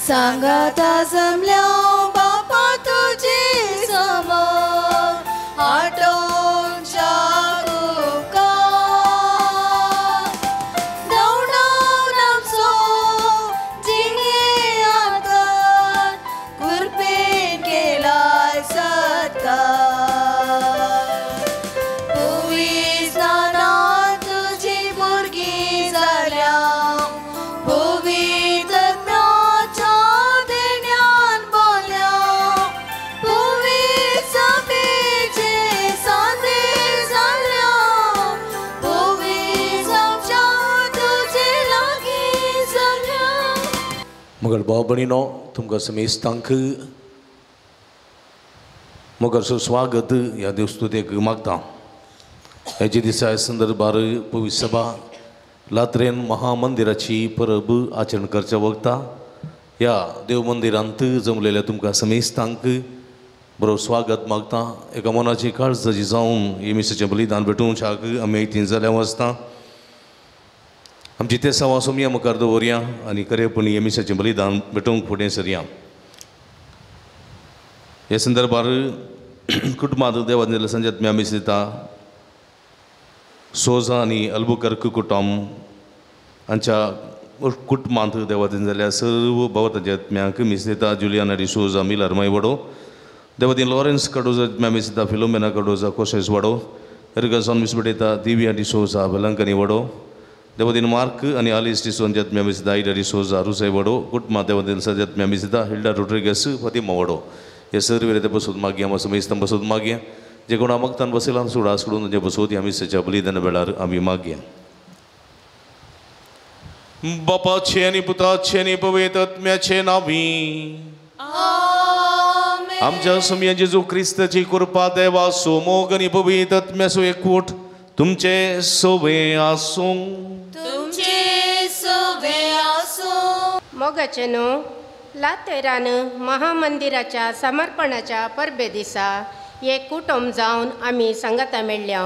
सांगाता जमल्या बापा तुझे समोर आठवून शाकुका दौडावून आमचो जिणे आकार कुरपेन केलाय सत्कार भुवी स्नानात तुझी भुरगी जाल्या मगर बाबणीनो तुमकां समेस्तांक मगर सुस्वागत ह्या दिवस्तुतेक मागता हेचे दिसा संदर्भार पवित्र सभा लात्रेन महामंदिराची परब आचरण करच्या वक्ता ह्या देव मंदिरांत जमलेल्या तुमकां समेस्तांक बरो स्वागत मागता एका मनाची काळजाची जावन येमिसाचें बलिदान भेटोवच्याक आमी थंय जाल्या वचता आमची ते सवा सोमया मुखार दवरया आनी खरेपणी येमिसाचें बलिदान भेटोवंक फुडें सरया हे संदर्भार कुटुंबांत देवान संजत आमी दिता सोजा आनी अल्बुकर्क कुटुंब हांच्या कुटुंबांत देवान जाल्या सर्व भोवतांच्या आत्म्यांक मीस दिता जुलियाना डिसोजा मिलर मायवडो देवादीन लॉरेन्स कडोजा मीस दिता फिलोमेना कडोजा कोशेस वडो एरगसन मीस दिता दिव्या डिसोजा बेलंकनी वडो देवादीन मार्क आनी आलिस डिसोंजत मीस दिता आयडा डिसोजा रुसय वडो कुटुंबांत देवादीन सजत मीस दिता हिल्डा रोड्रिगस फातिमा वडो हे सर्व ते बसून मागया आमी समेस्तान बसून मागया जे कोण आमक्तान बसयला सुडा सोडून जे बसोत आमी सच्या बलिदान वेळार आमी मागया बापाचे आनी पुताचे आनी पवित्र आत्म्याचे नावी आमच्या समया जेजू क्रिस्ताची कृपा देवा सोमोग आनी पवित्र आत्म्याचो एकवट तुमचे सोबे आसूं मोगाचे न्हू लातेरान महामंदिराच्या समर्पणाच्या परबे दिसा एक कुटुंब जावन आमी सांगाता मेळ्ळ्या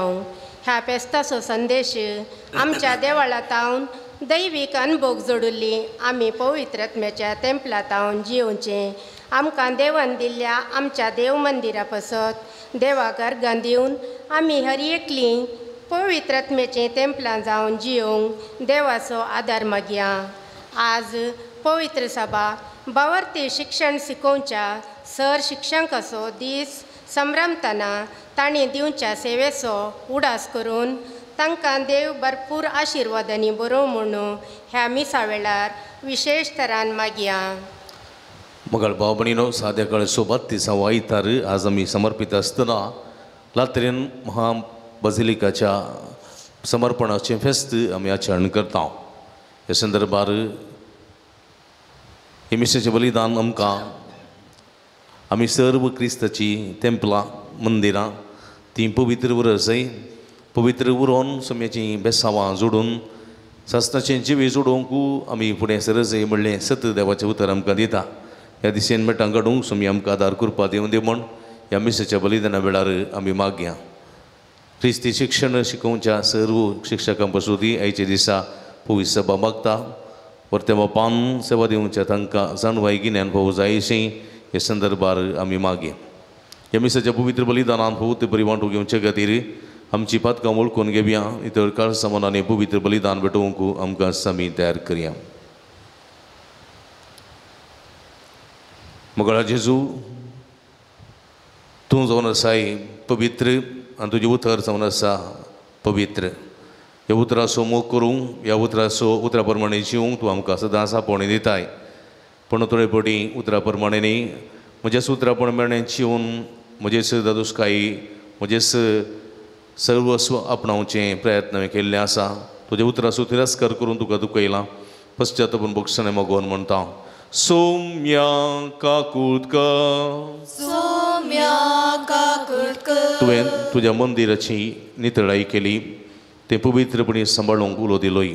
ह्या फेस्ताचो संदेश आमच्या देवळांतावन दैवीक अनुभव जोडिल्ली आमी पवित्र आत्म्याच्या तेंपलांतावन जिवचें आमकां देवान दिल्ल्या आमच्या देव मंदिरा पसत देवाक अर्गां दिवन आमी हर एकली पवित्र आत्म्याचें तेंपलां जावन जियोंक देवाचो आदार मागया आज पवित्र सभा बावर्ती शिक्षण शिकोवच्या सर शिक्षकाचो दीस संभ्रमतना तांणी दिवच्या सेवेचो उडास करून तांकां देव भरपूर आशिर्वादांनी बरो म्हणून ह्या मिसा वेळार विशेष तरान मागया मगर बाबणीनो साद्या काळ सोबत तिसा वायतार आज आमी समर्पित आसतना लात्रेन महा बझिलिकाच्या समर्पणाचें फेस्त आमी आचरण करता हे संदर्भार येमिसाचें बलिदान आमकां आमी सर्व क्रिस्ताची तेंपलां मंदिरां ती पवित्र उरसय पवित्र उरोवन सोम्याची बेसांवां जोडून सासणाचें जिवे जोडोवंक आमी फुडें सरजय म्हणलें सत देवाचें उतर आमकां दिता ह्या दिशेन मेटां घडोवंक सोमी आमकां आदार कृपा दिवन दी म्हण ह्या मिसाच्या बलिदाना वेळार आमी मागया क्रिस्ती शिक्षण शिकोवच्या सर्व शिक्षकां पासून आयचे दिसा पवित्र सभा मागता परते बापान सेवा दिवच्या तांकां जाणवाय गिन्यान भाव जायशीं हे संदर्भार आमी मागया ह्या मिसाच्या पवित्र बलिदानान भोवते बरी वांटून घेवचे खातीर आमची पातकां वळखून घेवया इतर काळ समानांनी पवित्र बलिदान भेटोवंक आमकां आमी तयार करया मगळा जेजू तूं जावन आसाय पवित्र आनी तुजें उतर जावन आसा पवित्र ह्या उतराचो मोग करूंक ह्या उतरा प्रमाणे जिवंक तूं आमकां सदां सापोवणी दिताय पूण थोडे फावटी उतरा प्रमाणे न्ही म्हजेच उतरा प्रमाणे जिवन म्हजेच दादोसकायी म्हजेच सर्वस्व आपणावचें प्रयत्न हांवें केल्ले आसा तुज्या उतराचो तिरस्कार करून तुका दुखयलां पश्चातापून बक्षणे मागोवन म्हणटा सोम्या काकुटकर तुवें तुज्या मंदिराची नितळाई केली तें पवित्रपणी सांबाळूंक उलो दिलोय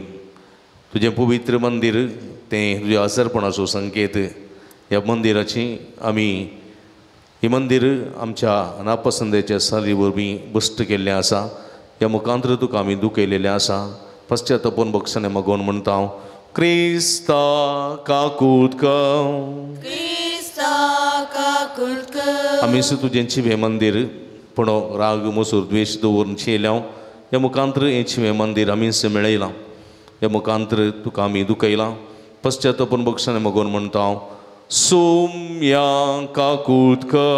तुजें पवित्र मंदीर तें तुज्या आसरपणाचो संकेत ह्या मंदिराची आमी ही मंदिर आमच्या नापसंदेच्या साली वरवीं बस्ट केल्लें आसा ह्या मुखांतर तुका आमी दुखयलेलें आसा पश्चातापून बक्षणे मागोवन म्हणटा Krista kakutka. Krista kakutka. आम्ही तुझ्यांची हे मंदिर पण राग मसूर द्वेष दवरून चेल्याव या मुखांतर हेची मंदिर आम्ही मेळयलां या मुखांतर तुका आमी दुखयलां पश्चातापून बक्षाने मगोन म्हणटा सोम्या काकुतका.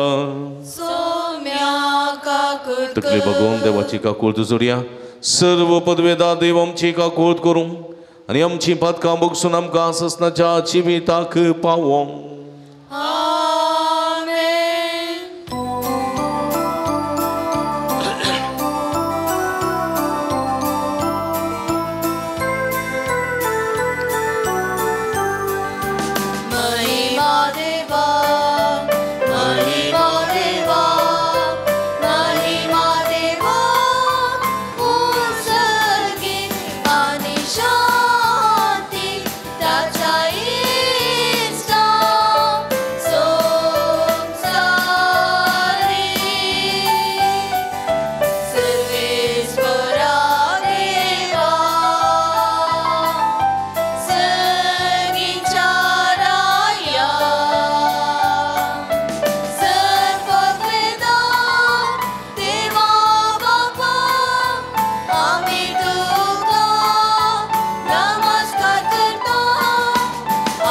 Somya kakutka. तकली बघून देवाची काकुळत जोडया. सर्व पदवेदार देव आमची काकुळत करूं आणि आमची पदकां बगसून आमकां ससनाच्या जिविताक पावों. Amen. Mahima Deva, Mahima Deva, Mahima Deva, Usargi ani shanti त्याच्या इष्टा संसारी सर्वेश्वरा देवा सगळीच्या राया सर्ववेदार देवा बापा आम्ही तुका नमस्कार करतो.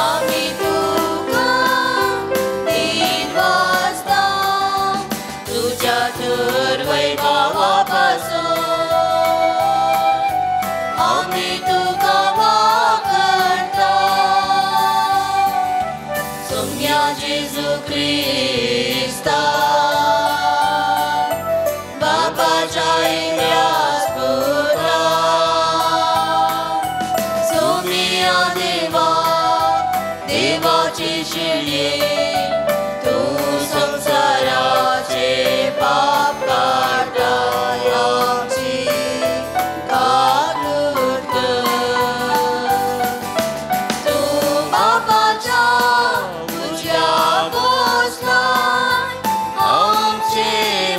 आम्ही तुका दिन वाजता तुझ्या थोर वैभवापासून आम्ही तुका वाकणता. सोम्या जेजू ख्रिस्ता बापाच्या इंद्रास पुत्रा सोम्या देवा देवाची शिडी तू संसाराचे पाप काढता आमची काकुळत कर. तू बापाच्या तुझ्या भोजनात आमचे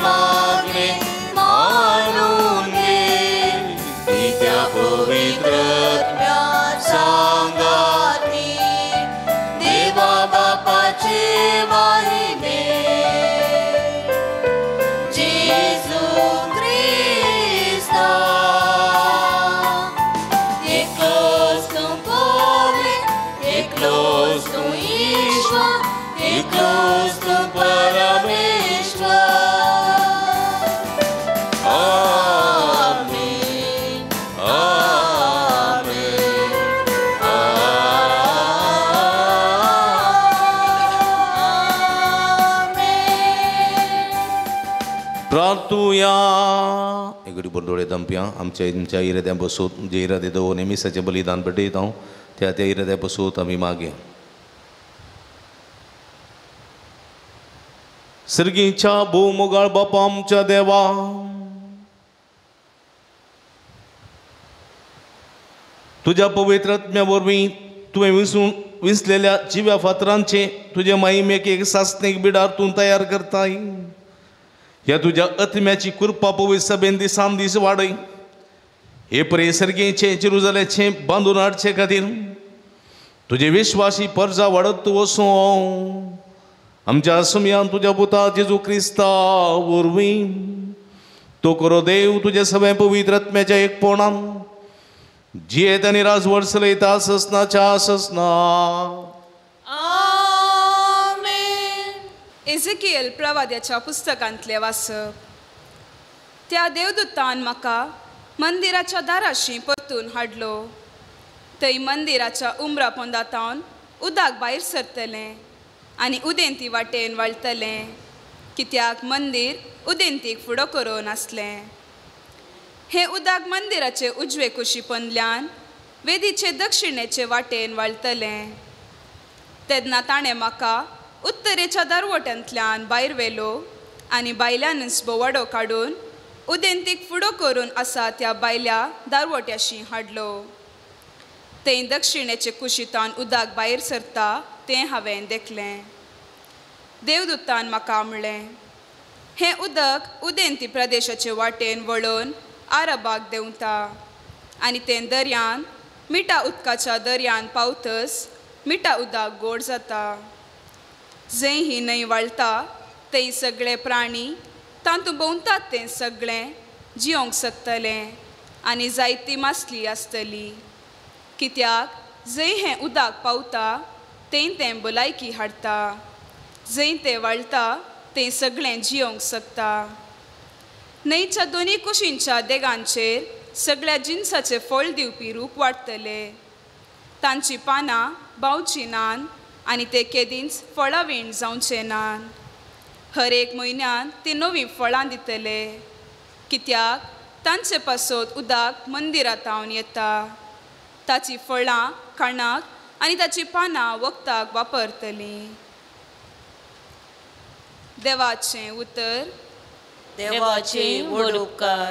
मागणे मानून घे. त्या पवित्र सांगाती देवा बापाचे वाहिने जेजू ख्रिस्ता एकलोच तू पवित्र एकलोच तू ईश्वर एकलोच तू परमेश्वर. आमेन आमेन आमेन. प्रार्थुया एगडी बंडोळे दंप्या आमच्या इराद्या बसोत जे इरादे दो नेमिसाचे बलिदान पेटयत हांव त्या इराद्या बसोत आमी मागे. सर्गीच्या भोवमोगाळ बापा आमच्या देवा तुझ्या पवित्र आत्म्या वरवीं तुवें विसलेल्या जिव्या फातरांचे तुझे महिमेक एक सासणीक बिडार तूं तयार करताय. ह्या तुझ्या आत्म्याची कृपा पवित्र सभेन दिसान दीस वाडय. हे परे सर्गेचे जेरुजलेचे बांदून हाडचे खातीर तुझे विश्वासी परजा वाडत वचूं आमच्या सुमयान तुझ्या पुता जेजू क्रिस्ता वरवीं तो करो देव तुझे सगळे पवित्र आत्म्याच्या एकपणान जियेत आनी राजवट चलयता ससनाच्या ससना. एझेकिएल प्रवाद्याच्या पुस्तकांतले वाचप. त्या देवदूतान म्हाका मंदिराच्या दाराशी परतून हाडलो. थंय मंदिराच्या उमरा पोंदातावन उदक भायर सरतलें आनी उदेंती वाटेन वळतलें कित्याक मंदीर उदेंतीक फुडो करून आसलें. हें उदक मंदिराचे उजवे कुशी पोंदल्यान वेदीचे दक्षिणेचे वाटेन वळतलें. तेन्ना ताणें म्हाका उत्तरेच्या दरवट्यांतल्यान भायर व्हेलो आनी भायल्यान वडो काडून उदेंतीक फुडो करून आसा त्या भायल्या दारवट्याशी हाडलो. थंय दक्षिणेचे कुशींतान उदक भायर सरता तें हांवें देखलें. देवदूतान म्हाका म्हणलें, हें उदक उदेंती प्रदेशाचे वाटेन वळून आरबाक देंवता आनी तें दर्यान मिठा उदकाच्या दर्यान पावतस मिठा उदक गोड जाता. जंय ही न्हंय वळटा थंय सगळे प्राणी तातूंत भोंवतात तें सगळें जियोंक शकतलें आनी जायती मासली आसतली. कित्याक जंय हें उदक पावता थंय तें भलायकी हाडटा. जंय तें वळटा तें सगळें जियोंक शकता. न्हंयच्या दोनी कुशींच्या देगांचेर सगळ्या जिन्साचे फळ दिवपी रूप वाडटले. तांची पानां बावची नान आनी ते केदींच फळावीण जावचे नान. हर एक म्हयन्यान ते नवीं फळां दितले. कित्याक तांचे पासत उदक मंदिरांतावन येता. ताची फळां खाणाक आनी ताची पानां वखदाक वापरतलीं. देवाचें उतर. देवाचे व्हड उपकार.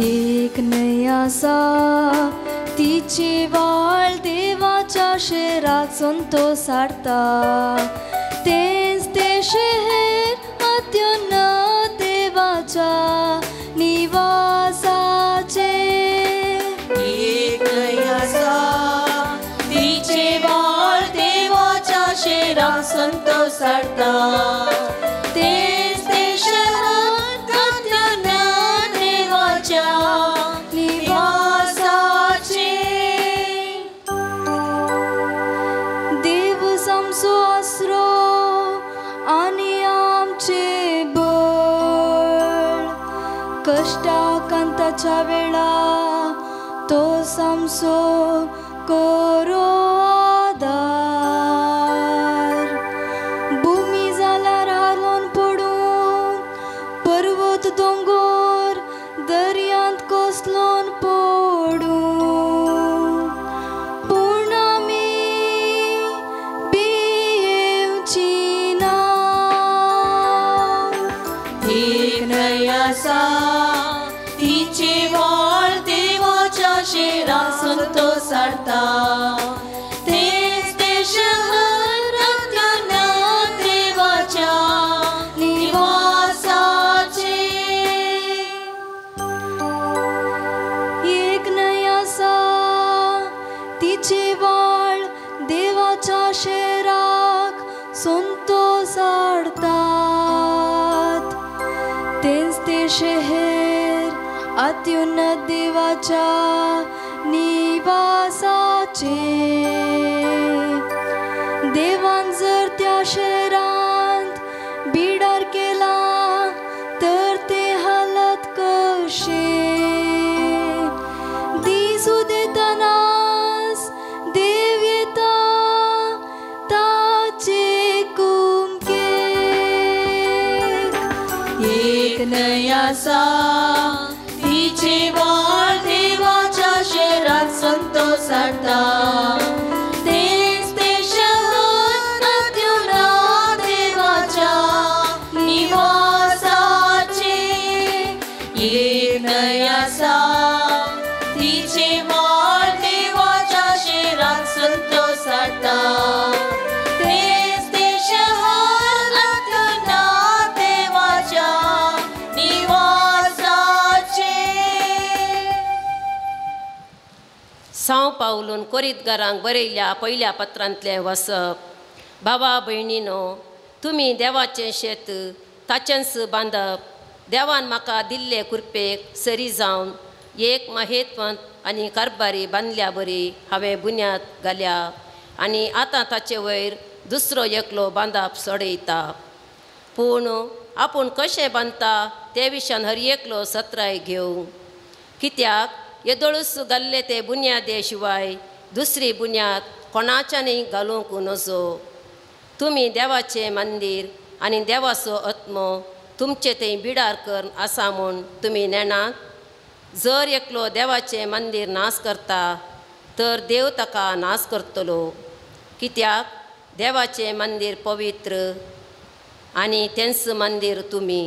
एक न्हंय आसा तिची वाळ देवाच्या शेराक संतोष हाडटा. तेंच तें शहर अत्युन्नत देवाच्या निवासाचे. एक न्हंय आसा तिचे व्हाळ देवाच्या शेराक संतोष हाडटा. तेंच तें शहर अत्युन्नत देवाच्या निवासाचे. देव समसो आसरो आनी आमचे बळ. कश्टाकांताच्या वेळा तो समसो करो आदार. भूमी जाल्यार हालोन पडून पर्वत दोंगर दर्यांत कोसलोन पडून. पूण आमी भियेवची ना. एक न्हंय आसा तिचे व्हाळ देवाच्या शेराक संतोष हाडटा. तेंच तें शहर अत्युन्नत देवाच्या निवासाचे. एक न्हंय आसा तिची वाळ देवाच्या शेराक संतोष हाडतात. तेंच तें शहर अत्युन्नत देवाच्या निवासाचे. देवान जर त्या शहरांत बिडार केला तर ते हालत कशे. दिसू देतानाच देव येता ताचे कुमकेक. एक न्हंय आसा तिचे व्हाळ देवाच्या शेराक संतोष हाडटा. तेंच तें शहर अत्युन्नत देवाच्या निवासाचे. एक न्हंय आसा तिचे व्हाळ देवाच्या शेराक संतोष हाडटा. तेंच तें शहर अत्युन्नत देवाच्या निवासाचे. सांव पावलून कोरींतकारांक बरयल्ल्या पयल्या पत्रांतलें वसप. भावा भयणीनो, तुमी देवाचें शेत ताचेंच बांदप. देवान म्हाका दिल्ले कुरपेक सरी जावन एक महेत्वंत आनी कारभारी बांदल्या बरी हांवें बुन्याद घाल्या आनी आतां ताचे वयर दुसरो एकलो बांदप सोडयता. पूण आपूण कशें बांदता ते विशयान हर एकलो सत्राय घेवं. कित्याक येदोळूच घाल्ले ते बुन्यादे शिवाय दुसरी बुन्याद कोणाच्यानय घालूंक नजो. तुमी देवाचें मंदीर आनी देवाचो आत्मो तुमचे थंय बिडार कर आसा म्हूण तुमी नेणात. जर एकलो देवाचें मंदीर नाश करता तर देव ताका नाश करतलो. कित्याक देवाचें मंदीर पवित्र आनी तेंच मंदीर तुमी.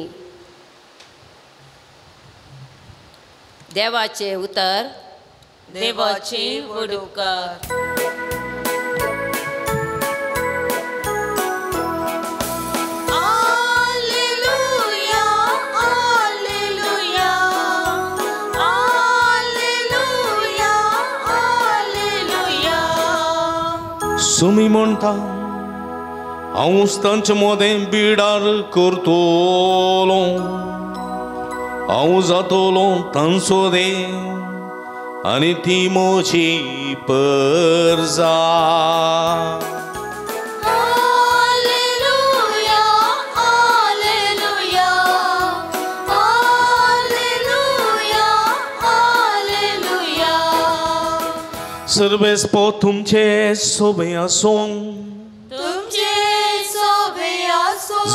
देवाचें उतर. देवाचे वडुकार. सुमी म्हणटा हांव स्तंच मोदें बिडार करतलो, हांव जातलो तांचो देव आनी ती म्हजी परजा. सर्वेस्पो तुमचे सोबे आसूं,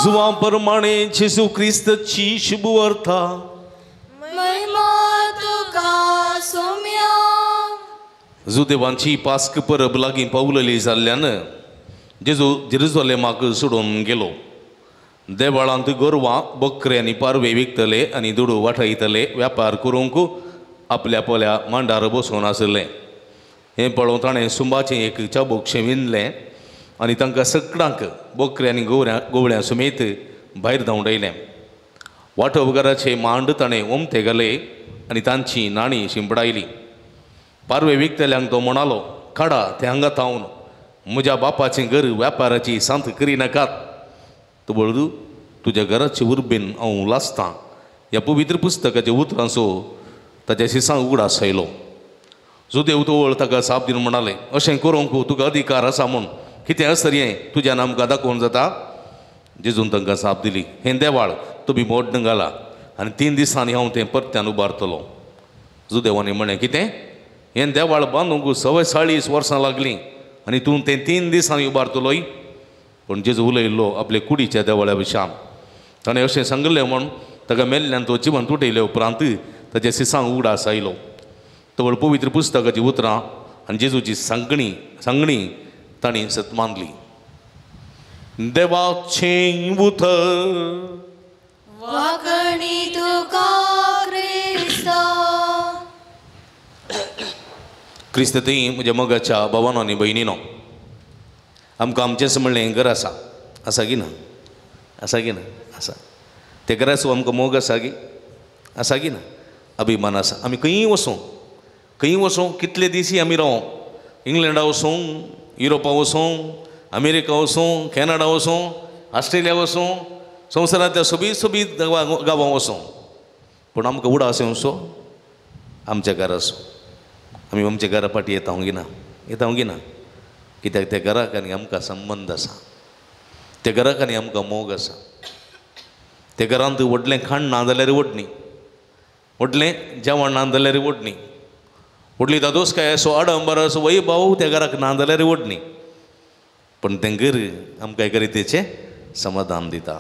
जुवा प्रमाणे जेजू क्रिस्ताची शुभ वार्ता जुदेवांची पास्क परब लागीं पावलेली जाल्ल्यान जेजू जेरुसलेमाक सोडून गेलो. देवळांत गोरवां बकरे आनी पारवे विकतले आनी दुडू वाटयतले, व्यापार करूंक आपल्या पोल्या मांडार बसून आसले. हें पळोवन ताणें सुंबाचें एक चाबूक विणलें आनी तांकां सगळ्यांक बकरे आनी गोवळ्यां समेत भायर धांवडयलें. वांटपकाराचे मांड ताणें ओमते घाले आनी तांची नाणी शिंपडायली. पारवे विकतल्यांक तो म्हणालो, काडा ते हांगा थावन म्हज्या बापाचें घर व्यापाराची सांत करिनाकात. तो बळदू तुज्या घराचे उर्बेन हांव लासतां. ह्या पवित्र पुस्तकाच्या उतरांचो ताच्या सिसांक उगडास आयलो. जुदेव तोवळ ताका साप दिवन म्हणाले, अशें करूंक तुका अधिकार आसा म्हूण कितें आसतरी हें तुज्यान आमकां दाखोवन जाता. जेजून तांकां साप दिली, हें देवाळ तुमी मोडण घाला आनी 3 दिसांनी हांव तें परत्यान उबारतलो. जुदेवांनी म्हळें, कितें हें देवाळ बांदूंक 47 वर्सां लागलीं आनी तूं तें 3 दिसांनी उबारतलोय. पूण जेजू उलयल्लो आपले कुडीच्या देवाळ्या विशयान. ताणें अशें सांगलें म्हूण ताका मेल्ल्यान तो जिवन उठयले उपरांत ताच्या सिसांक उगडास आयलो. तवळ पवित्र पुस्तकाची उतरां आनी जेजूची सांगणी तांणी सत मानली. देवाचें उतर वाकणी तुका क्रिस्ता. क्रिस्त ती म्हज्या मोगाच्या भावानो आनी भयणीनो, आमकां आमचेंच म्हणलें घर आसा. आसा की ना? आसा की ना? आसा. ते घराचो आमकां मोग आसा की? आसा की ना? अभिमान आसा. आमी खंयी वचूं कितले दिसी आमी रावूं, इंग्लंडा वचूं, युरोपा वचूं, अमेरिका वचूं, कॅनडा वचूं, ऑस्ट्रेलिया वचूं, संवसारांतल्या सोबीत गांवां वचूं, पूण आमकां उडास येवचो आमच्या घराचो. आमी आमच्या घरा फाटी येतां की ना? कित्याक त्या घराक आनी आमकां संबंद आसा. त्या घराक आनी आमकां मोग आसा. त्या घरांत व्हडलें खाण ना जाल्यार वडणी, व्हडलें जेवण ना जाल्यार वडणी, व्हडली दादोसकाय असो आडंबर असो वैभव त्या घराक ना जाल्यार वडणी. पण तें घर आमकां एका रितीचें समाधान दिता.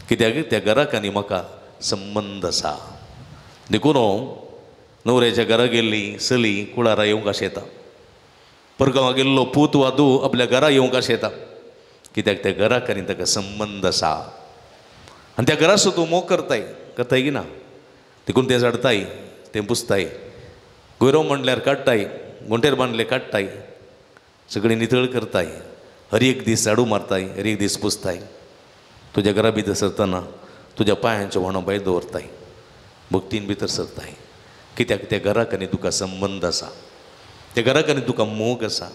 कित्याक त्या घराक आनी म्हाका संबंद आसा. देखून न्हवऱ्याच्या घरा गेल्ली चली कुळारा येवंक आशेता. परगांवा गेल्लो पूत वा धूव आपल्या घरा येवंक आशेता. कित्याक त्या घराक आनी ताका संबंद आसा. आनी त्या घराचो तूं मोग करताय की ना? देखून तें झाडताय, तें पुसताय, गोयरो म्हणल्यार काडटाय, गुंटेर बांदले काडटाय, सगळीं नितळ करताय, हर एक दीस झाडू मारताय, हर एक दीस पुसताय. तुज्या घरा भितर सरतना तुज्या पांयांचें व्हणो भायर दवरताय, भक्तीन भितर सरताय. कित्याक त्या घराक आनी तुका संबंद आसा. त्या घराक आनी तुका मोग आसा.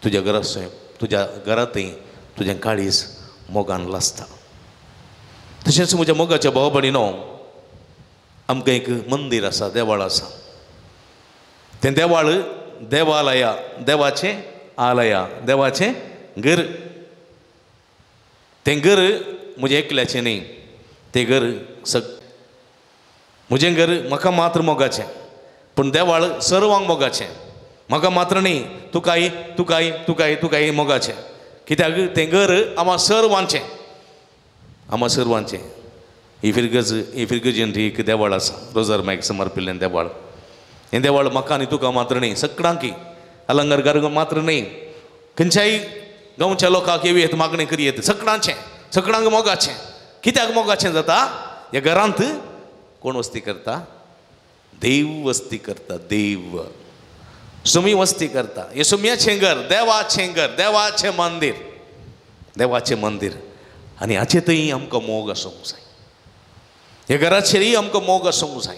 तुज्या घरांतय तुजें काळीज मोगान लासता. तशेंच म्हज्या मोगाच्या भाव भयणीनो, आमकां एक मंदीर आसा, देवाळ आसा. तें देवाळ देवालया, देवाचें आलया, देवाचें घर. तें घर म्हजें एकल्याचें न्ही. तें घर म्हजें घर म्हाका मात्र मोगाचें, पूण देवाळ सर्वांक मोगाचें. म्हाका मात्र न्ही, तुकाय मोगाचें. कित्याक तें घर आम्हा सर्वांचें. इफिर्गजेंत एक देवाळ आसा, रोजर मायक समर्पिल्लें देवाळ. हें देवाळ म्हाका आनी तुका मात्र न्ही, सगळ्यांक अलंगारकार मात्र न्ही, खंयच्याय गांवच्या लोकांक येवयेत मागणी करियेत, सगळ्यांक मोगाचें. कित्याक मोगाचें जाता? ह्या घरांत कोण वस्ती करता? देव वस्ती करता. देव सुमी वस्ती करता. हे सुम्याचें घर, देवाचें घर, देवाचें मंदिर, देवाचें मंदिर. आनी हाचे थंय आमकां मोग आसूंक जाय. हे घराचेरय आमकां मोग आसूंक जाय,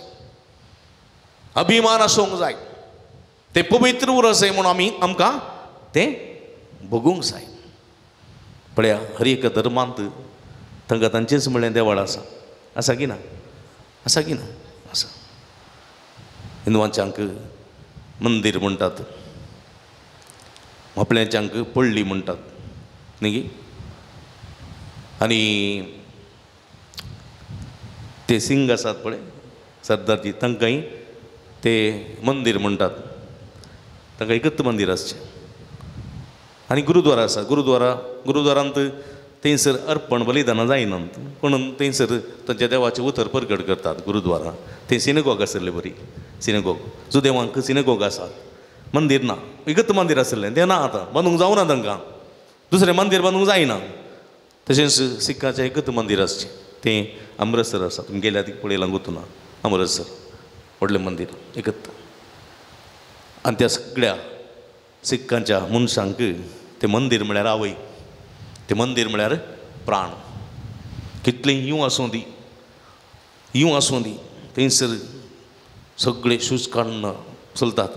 अभिमान आसूंक जाय. ते पवित्र उर आसाय म्हणून आमकां तें बगूंक जाय. पळया, हर एक धर्मांत तांकां तांचेच म्हणलें देवळ आसा. आसा की ना? आसा की ना? आसा. हिंदुवांच्यांक मंदिर म्हणटात, आपल्याच्यांक पडली म्हणटात न्ही. आनी ते सिंग आसात पळय सरदारजी, तांकांय ते मंदिर म्हणटात. तांकां एकच मंदिर आसचें. आनी गुरुद्वारा आसा. गुरुद्वारांत थंयसर अर्पण बलिदानां जायनात, पूण थंयसर तांच्या देवाचें उतर परगट करतात. गुरुद्वारा थंय सिनेगॉग आसले बरी. सिनेगॉग जुदेवांक सिनेगॉग आसात, मंदिर ना. एकच मंदिर आसलें तें ना, आतां बांदूंक जावना तांकां. दुसरें मंदिर बांदूंक जायना. तशेंच सिखाचें एकच मंदिर आसचें, तें अमृतसर आसा. तुमी गेल्यार ती पळयलां गुतुना. अमृतसर व्हडलें मंदिर एकच. आनी त्या सगळ्या सिखांच्या मनशांक तें मंदिर म्हळ्यार आवय, तें मंदिर म्हळ्यार प्राण. कितलें यूं आसूं दी, थंयसर सगळे शूज काडून चलतात.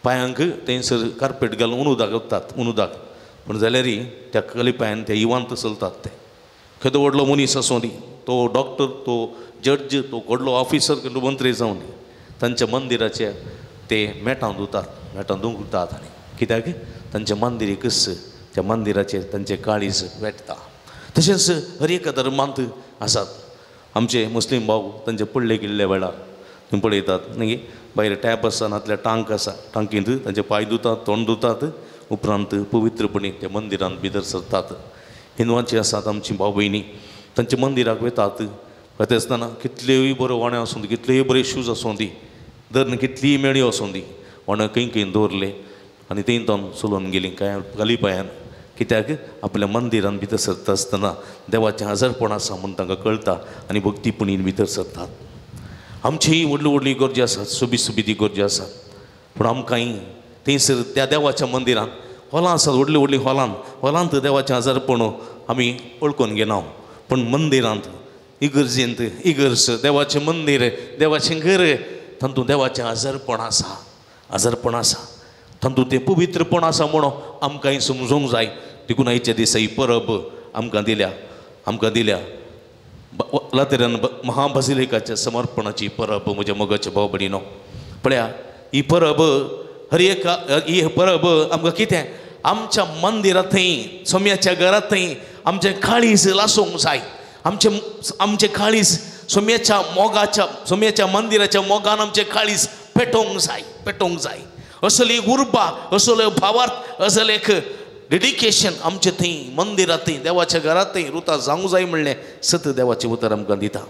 पांयांक थंयसर कार्पेट घालून उदक वतात, उदक. पूण जाल्यारय त्या कलिपांयान त्या युवांत चलतात. ते खंय व्हडलो मनीस आसूं दी, तो डॉक्टर, तो जड्ज, तो व्हडलो ऑफिसर, केन्ना मंत्री जावं दी, तांच्या मंदिराचे ते मेटां दुखतात. आनी कित्याक तांचें मंदिर एकच, त्या मंदिराचेर तांचें काळीज वेटता. तशेंच हर एक धर्मांत आसात. आमचे मुस्लीम भाव तांचे पडले गेल्ल्या वेळार तुमी पळयतात न्ही, भायर टॅप आसा, नातल्या टांक आसा, टांकींत तांचे पांय धुतात, तोंड धुतात, उपरांत पवित्रपणी त्या मंदिरांत भितर सरतात. हिंदुवांची आसात आमची भाव भयणी, तांच्या मंदिराक वतात. वता आसतना कितल्योय बऱ्यो वण्यो आसूं दी, कितलेय बरे शूज आसूं दी, धरण कितलीय मेळ्यो आसूं दी, वण्यो खंय दवरले आनी थंय तावन चलोवन गेलीं काय कलिपांयान. कित्याक आपल्या मंदिरांत भितर सरता आसतना देवाचें हजरपण आसा म्हूण तांकां कळटा आनी भक्तीपणीन भितर सरतात. आमचीय व्हडली गरजी आसात, सुबीत गरजी आसात. पूण आमकांय थंयसर त्या देवाच्या मंदिरांत हॉलां आसात, व्हडलीं हॉलांत देवाचें हजरपण आमी वळखून घेना. पूण मंदिरांत, इगर्ज, देवाचें मंदिर, देवाचें घर, तातूंत देवाचें हजरपण आसा, तातूंत तें पवित्रपण आसा म्हणून आमकांय समजूंक जाय. देखून आयच्या दिसा ही परब आमकां दिल्या लातेरान महाबजिलिकाच्या समर्पणाची परब. म्हज्या मोगाचे भाव भयणीनो, पळया, ही परब आमकां कितें, आमच्या मंदिरांतय, सोम्याच्या घरांतय आमचें काळीज लासूंक जाय. आमचें काळीज सोम्याच्या मंदिराच्या मोगान आमचें काळीज पेटोवंक जाय. असली उर्बा, असलो भावार्थ, असलें एक डेडिकेशन आमचें थंय मंदिरांतय, देवाच्या घरांतय रुता जावंक जाय म्हणलें सत देवाचें उतर आमकां दिता.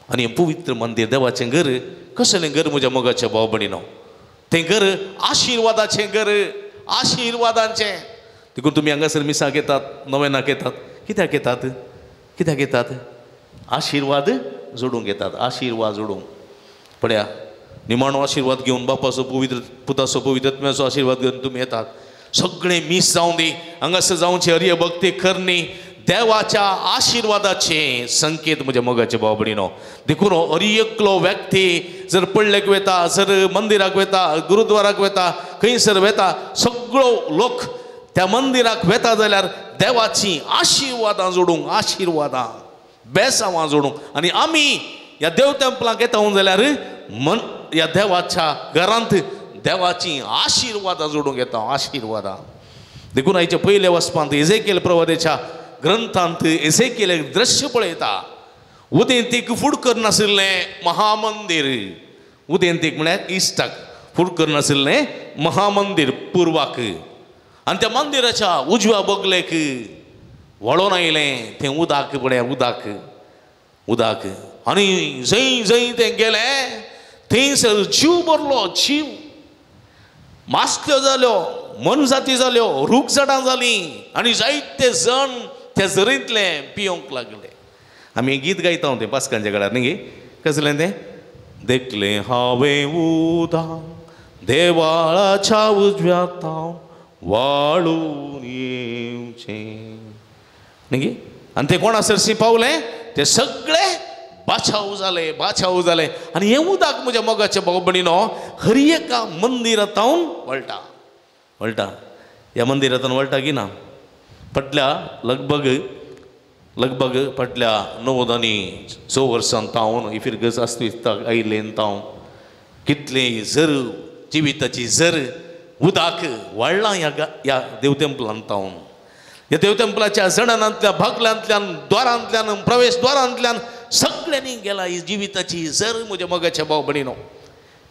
आनी पवित्र मंदिर, देवाचें घर, कसलें घर म्हज्या मोगाच्या भाव भयणीनो, तें घर आशिर्वादाचें घर, आशिर्वादाचें. देखून तुमी हांगासर मिसाक येतात, नवेनाक येतात, कित्याक येतात? आशिर्वाद जोडूंक येतात, आशिर्वाद जोडूंक. पळया, निमाणो आशिर्वाद घेवन, बापाचो पवित्र, पुताचो पवित्रत्म्याचो आशिर्वाद घेवन तुमी येतात. सगळें मिस जावं दी, हांगासर जावचे हरिय भक्ती करणी देवाच्या आशिर्वादाचे संकेत म्हज्या मोगाचे भाव भयणीनो. देखून हर एकलो व्यक्ती जर पडलेक वेता, जर मंदिराक वेता, गुरुद्वाराक वेता, खंयसर वेता, सगळो लोक त्या मंदिराक वेता जाल्यार देवाची आशिर्वादां जोडूंक, आशिर्वादां बेसांवां जोडूंक. आनी आमी ह्या देव टेंपलाक येता जाल्यार ह्या देवाच्या घरांत देवाची आशिर्वादां जोडूंक येता, आशिर्वादां. देखून आयच्या पयल्या वचपांत एझेकियेल प्रवादीच्या ग्रंथांत एझेकियेल एक दृश्य पळयता. उदेंतीक फूड करनाशिल्लें महामंदिर, उदेंतीक म्हळ्यार इश्टाक फूड करनाशिल्लें महामंदिर पुर्वाक. आनी त्या मंदिराच्या उजव्या बगलेक वळोन आयलें तें उदक. पळया, उदक. आनी जंय तें गेलें थंयसर जीव भरलो, जीव. मास्त्यो जाल्यो, मनजाती जाल्यो, रूख झाडां जालीं आनी जायते जण त्या झरींतले पियोंक लागले. आमी गीत गायता तें पास्कांच्या काळार न्ही, कसलें तें, देखले हांवें उदां देवाळाच्या उजव्यात वाळून येवचें न्ही. आनी ते कोण सरशी पावले ते सगळे बाछाव जाले आनी हें उदक म्हज्या मोगाच्या भाव भयणीनो हर एका मंदिरांतावन वळटा ह्या मंदिरांतून वळटा की ना फाटल्या लगभग फाटल्या 9 आनी 6 वर्सां तावन इफिर्गस आस्तिस्ताक आयिल्लें तावन कितले झर जिविताची झर उदक वाडलां ह्या देवतेंपलांत तावन. ह्या देवतेंपलाच्या जडणांतल्या भागल्यांतल्यान द्वारांतल्यान प्रवेश द्वारांतल्यान सगळ्यांनी गेला ही जिविताची झर म्हज्या मोगाच्या भाव भयणीनो.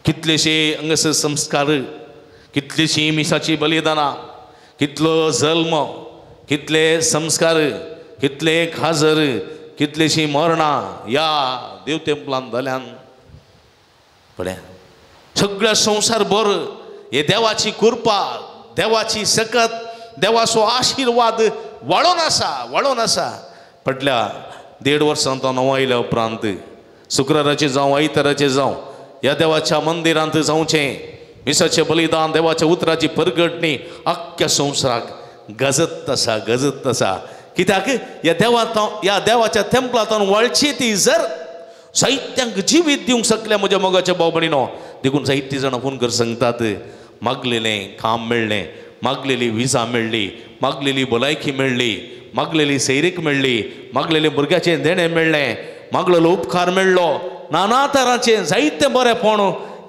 कितलेशे हांगासर संस्कार, कितलीशीं मिसाची बलिदानां, कितलो जल्म, कितले संस्कार, कितले खाजर, कितलीशीं मरणां ह्या देवतेंपलांत जाल्यान पळया. सगळ्या संवसारभर हे देवाची कृपा, देवाची सकत, देवाचो आशिर्वाद वाडोवन आसा. फाटल्या 1.5 वर्सां तो नवो आयल्या उपरांत शुक्राराचें जावं आयताराचें जावं ह्या देवाच्या मंदिरांत जावचें मिसाचें बलिदान, देवाच्या उतराची परगटणी आख्ख्या संवसाराक गजत आसा. कित्याक ह्या देवाच्या तेंपलांतून वळची ती जर साहित्यांक जिवीत दिवंक शकल्या म्हज्या मोगाच्या भाव भयणीनो. देखून जायतीं जाणां फोन करून सांगतात मागलेलें काम मेळ्ळें, मागलेली विजा मेळ्ळी, मागलेली भलायकी मेळ्ळी, मागलेली सैरीक मेळ्ळी, मागलेलें भुरग्याचें देणें मेळ्ळें, मागलेलो उपकार मेळ्ळो. नाना तरांचें जायतें बरेंपण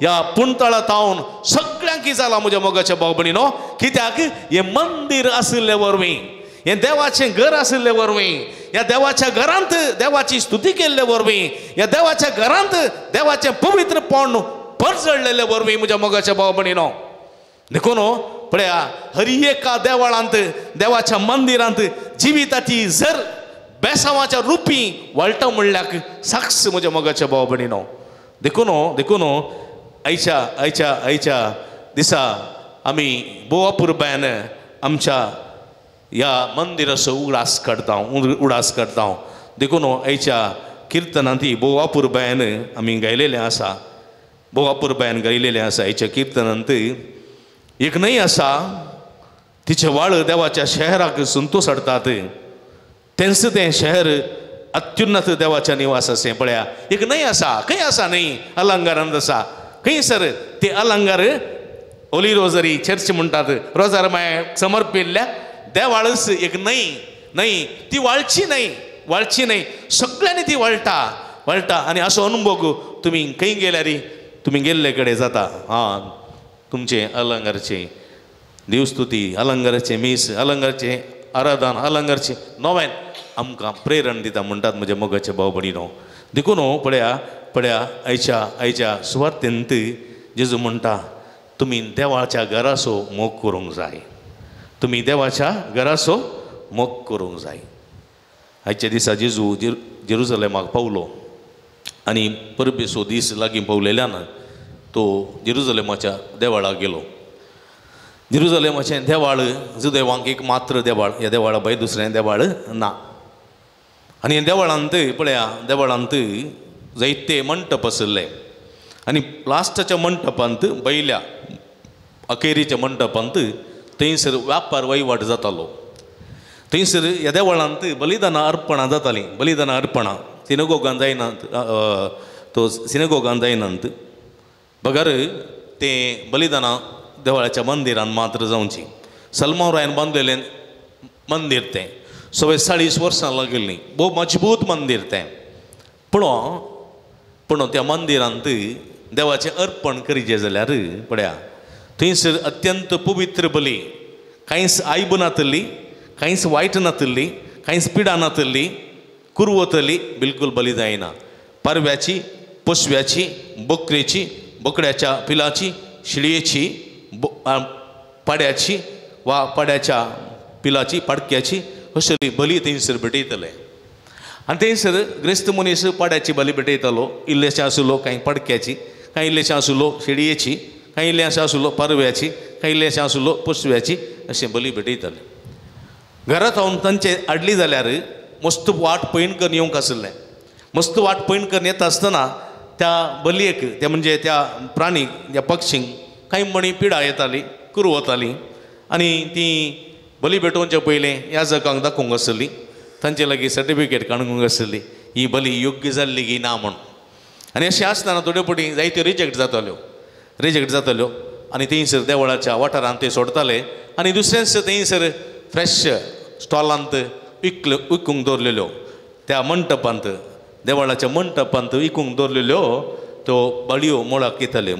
ह्या पुणतळा तावन सगळ्यांक जालां म्हज्या मोगाच्या भाव भयणीनो. कित्याक हें मंदीर आशिल्ले वरवीं, हें देवाचें घर आशिल्ले वरवीं, ह्या देवाच्या घरांत देवाची स्तुती केल्ले वरवीं, ह्या देवाच्या घरांत देवाचें पवित्रपण परजळलेले वरवीं म्हज्या मोगाच्या भाव भयणीनो. देखून पळया हर एका देवळांत, देवाच्या मंदिरांत जिविताची जर बेसांवाच्या रुपी वळटा म्हणल्याक साक्ष म्हज्या मोगाच्या भाव भयणीनो. देखून आयच्या दिसा आमी बोवापुरब्यान आमच्या ह्या मंदिराचो उडास काडटा. देखून आयच्या किर्तनांत बोवापुरब्यान आमी गायलेलें आसा, बोवापुरब्यान गायलेलें आसा. आयच्या किर्तनांत एक न्हंय आसा, तिचे व्हाळ देवाच्या शहराक संतोश हाडटात. तेंच तें शहर अत्युन्नत देवाच्या निवास अशें पळया. एक न्हंय आसा, खंय आसा न्हंय? अलंगारांत आसा. खंय सर ते अलंगार होली रोजरी चर्च म्हणटात, रोजार माय समर्पिल्ल्या देवाळच एक न्हंय. ती वाळची न्हंय, सगळ्यांनी ती वळटा. आनी असो अनुभव तुमी खंय गेल्यार तुमी गेल्ले कडेन जाता. हां, तुमचे अलंगारचे देवस्तुती, अलंगाराचे मीस, अलंगारचे आराधन, अलंगारचे नोवेन आमकां प्रेरण दिता म्हणटात म्हज्या मोगाचे भाव भयणीनो. देखून पळया आयच्या सुवातेंत जेजू म्हणटा तुमी देवाच्या घराचो मोग करूंक जाय, तुमी देवाच्या घराचो मोग करूंक जाय. आयच्या दिसा जेजू जेरुसलेमाक पावलो आनी परबेचो दीस लागीं पावलेल्यान तो जेरुसलेमाच्या देवाळाक गेलो. जेरुसलेमाचें देवाळ जुदेवांक एक मात्र देवाळ, ह्या देवाळा भायर दुसरें देवाळ ना. आनी ह्या देवाळांत पळया, देवाळांत जायते मंटप आशिल्ले आनी लास्टाच्या मंटपांत बैल्या अखेरीच्या मंटपांत थंयसर व्यापार वहिवाट जातालो. थंयसर ह्या देवळांत बलिदानां अर्पणां जातालीं. बलिदानां अर्पणां सिनेगोगान जायनात. बगर तें बलिदानां देवळाच्या मंदिरान मात्र जावची. सलमारायन बांदलेलें मंदिर तें 40 वर्सां लागिल्लीं. भोव मजबूत मंदिर तें. पूण त्या मंदिरांत देवाचें अर्पण करीचें जाल्यार पळया थंयसर अत्यंत पवित्र बली, कांयच आयब नातली, कांयच वायट नातली, कांयच पिडा नातली, कुरवतली बिलकुल बली जायना. पारव्याची, पशव्याची, बकरेची, बोकड्याच्या पिलाची, शिळयेची, पाड्याची वा पाड्याच्या पिलाची, पाडक्याची अशी बली थंयसर भेटयतले. आनी थंयसर ग्रेस्त मनीस पाड्याची बली भेटयतालो. इल्लेशें आसलो कांय पाडक्याची, कांय इल्लेशें आसलो शिडयेची, कांय इल्लेशें आसलो पारव्याची, कांय इल्लेशें आसलो पशव्याची अशें बली भेटयताले. घरांत हांव तांचे हाडली जाल्यार मस्त वाट पयण करून येवंक आसलें. मस्त वाट पयण करून येता आसतना त्या बलयेक त्या म्हणजे त्या प्राणीक त्या पक्षींक काही मणी पिडा येताली कुरू वताली आनी ती बली भेटोवचे पयलें याजकांक दाखोवंक आसली तांचे लागीं सर्टिफिकेट काडूंक आसली ही बली योग्य जाल्ली की ना म्हण आनी अशें आसतना थोड्यो फावटी जायत्यो रिजेक्ट जाताल्यो आनी थंयसर देवळाच्या वाठारांत ते सोडताले आनी दुसऱ्याच थंयसर फ्रेश स्टॉलांत विकूंक दवरलेल्यो त्या मंटपांत देवळाच्या मंटपांत विकूंक दवरलेल्यो त्यो बळयो मोलाक येताली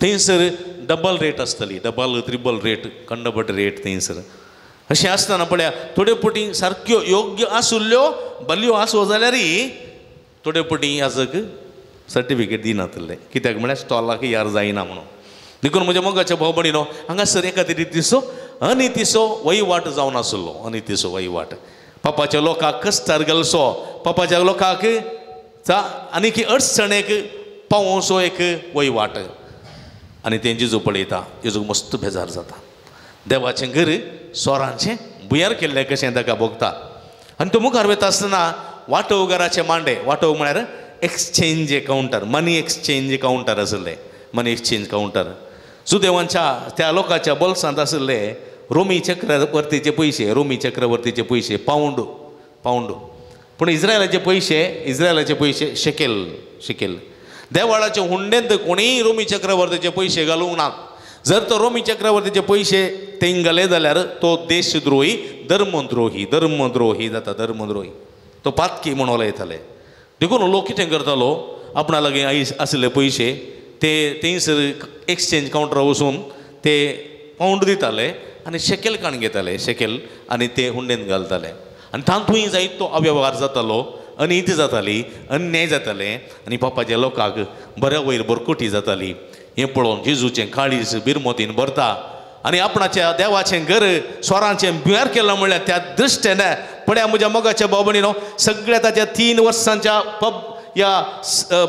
थंयसर डबल रेट आसतली डबल ट्रिबल रेट कंडबट रेट थंयसर अशें आसतना पळया थोड्यो फावटी सारक्यो योग्य आसुल्ल्यो बलयो आसो जाल्यारय थोड्यो फावटी याजक सर्टिफिकेट दिनातले कित्याक म्हळ्यार स्टॉलाक यार जायना म्हणून देखून म्हज्या मोगाच्या भाव भयणीनो हांगासर एका तरी अनितीचो वहिवाट जावन आसलो अनितीचो वहिवाट पापाच्या लोकांक कस्तार घालचो पापाच्या लोकांक आनीक अडचणेक पावोवचो एक वहिवाट आनी तें जेजू पळयता जेजूक मस्त बेजार जाता देवाचें घर सोरांचें बुयार केल्लें कशें ताका भोगता आनी तो मुखार वता आसतना वांटोवकाराचे मांडे वांटोवक म्हळ्यार एक्सचेंज कावंटर मनी एक्सचेंज कावंटर आसले मनी एक्सचेंज कावंटर सुदैवांच्या त्या लोकांच्या बोल्सांत आसले रोमी चक्रवर्तीचे पयशे पावंड पूण इस्रायलाचे पयशे शेकेल देवाळाच्या हुंडेंत कोणीय रोमी चक्रवर्तीचे पयशे घालूंक नात जर तो रोमी चक्रवर्तीचे पयशे थंय घाले जाल्यार तो देशद्रोही धर्मद्रोही जाता धर्मद्रोही तो पातकी म्हणून उलयताले देखून लोक कितें करतालो आपणा लागीं आसले पयशे ते थंयसर एक्सचेंज कावंटरार वचून ते पावंड दिताले आनी शेकेल काण घेताले शेकेल आनी ते हुंडेंत घालताले आनी तातूंय जायतो अव्यवहार जातालो अनिती जाताली अन्याय जाताले आनी पापाच्या लोकांक बऱ्या वयर बरकोटी जाताली हें पळोवन जेजूचें काळीज बिरमोतीन भरता आनी आपणाच्या देवाचें घर स्वरांचें बुयार केलां म्हणल्यार त्या दृश्टेन पळया म्हज्या मोगाच्या भाव भयणीनो सगळ्या ताच्या 3 वर्सांच्या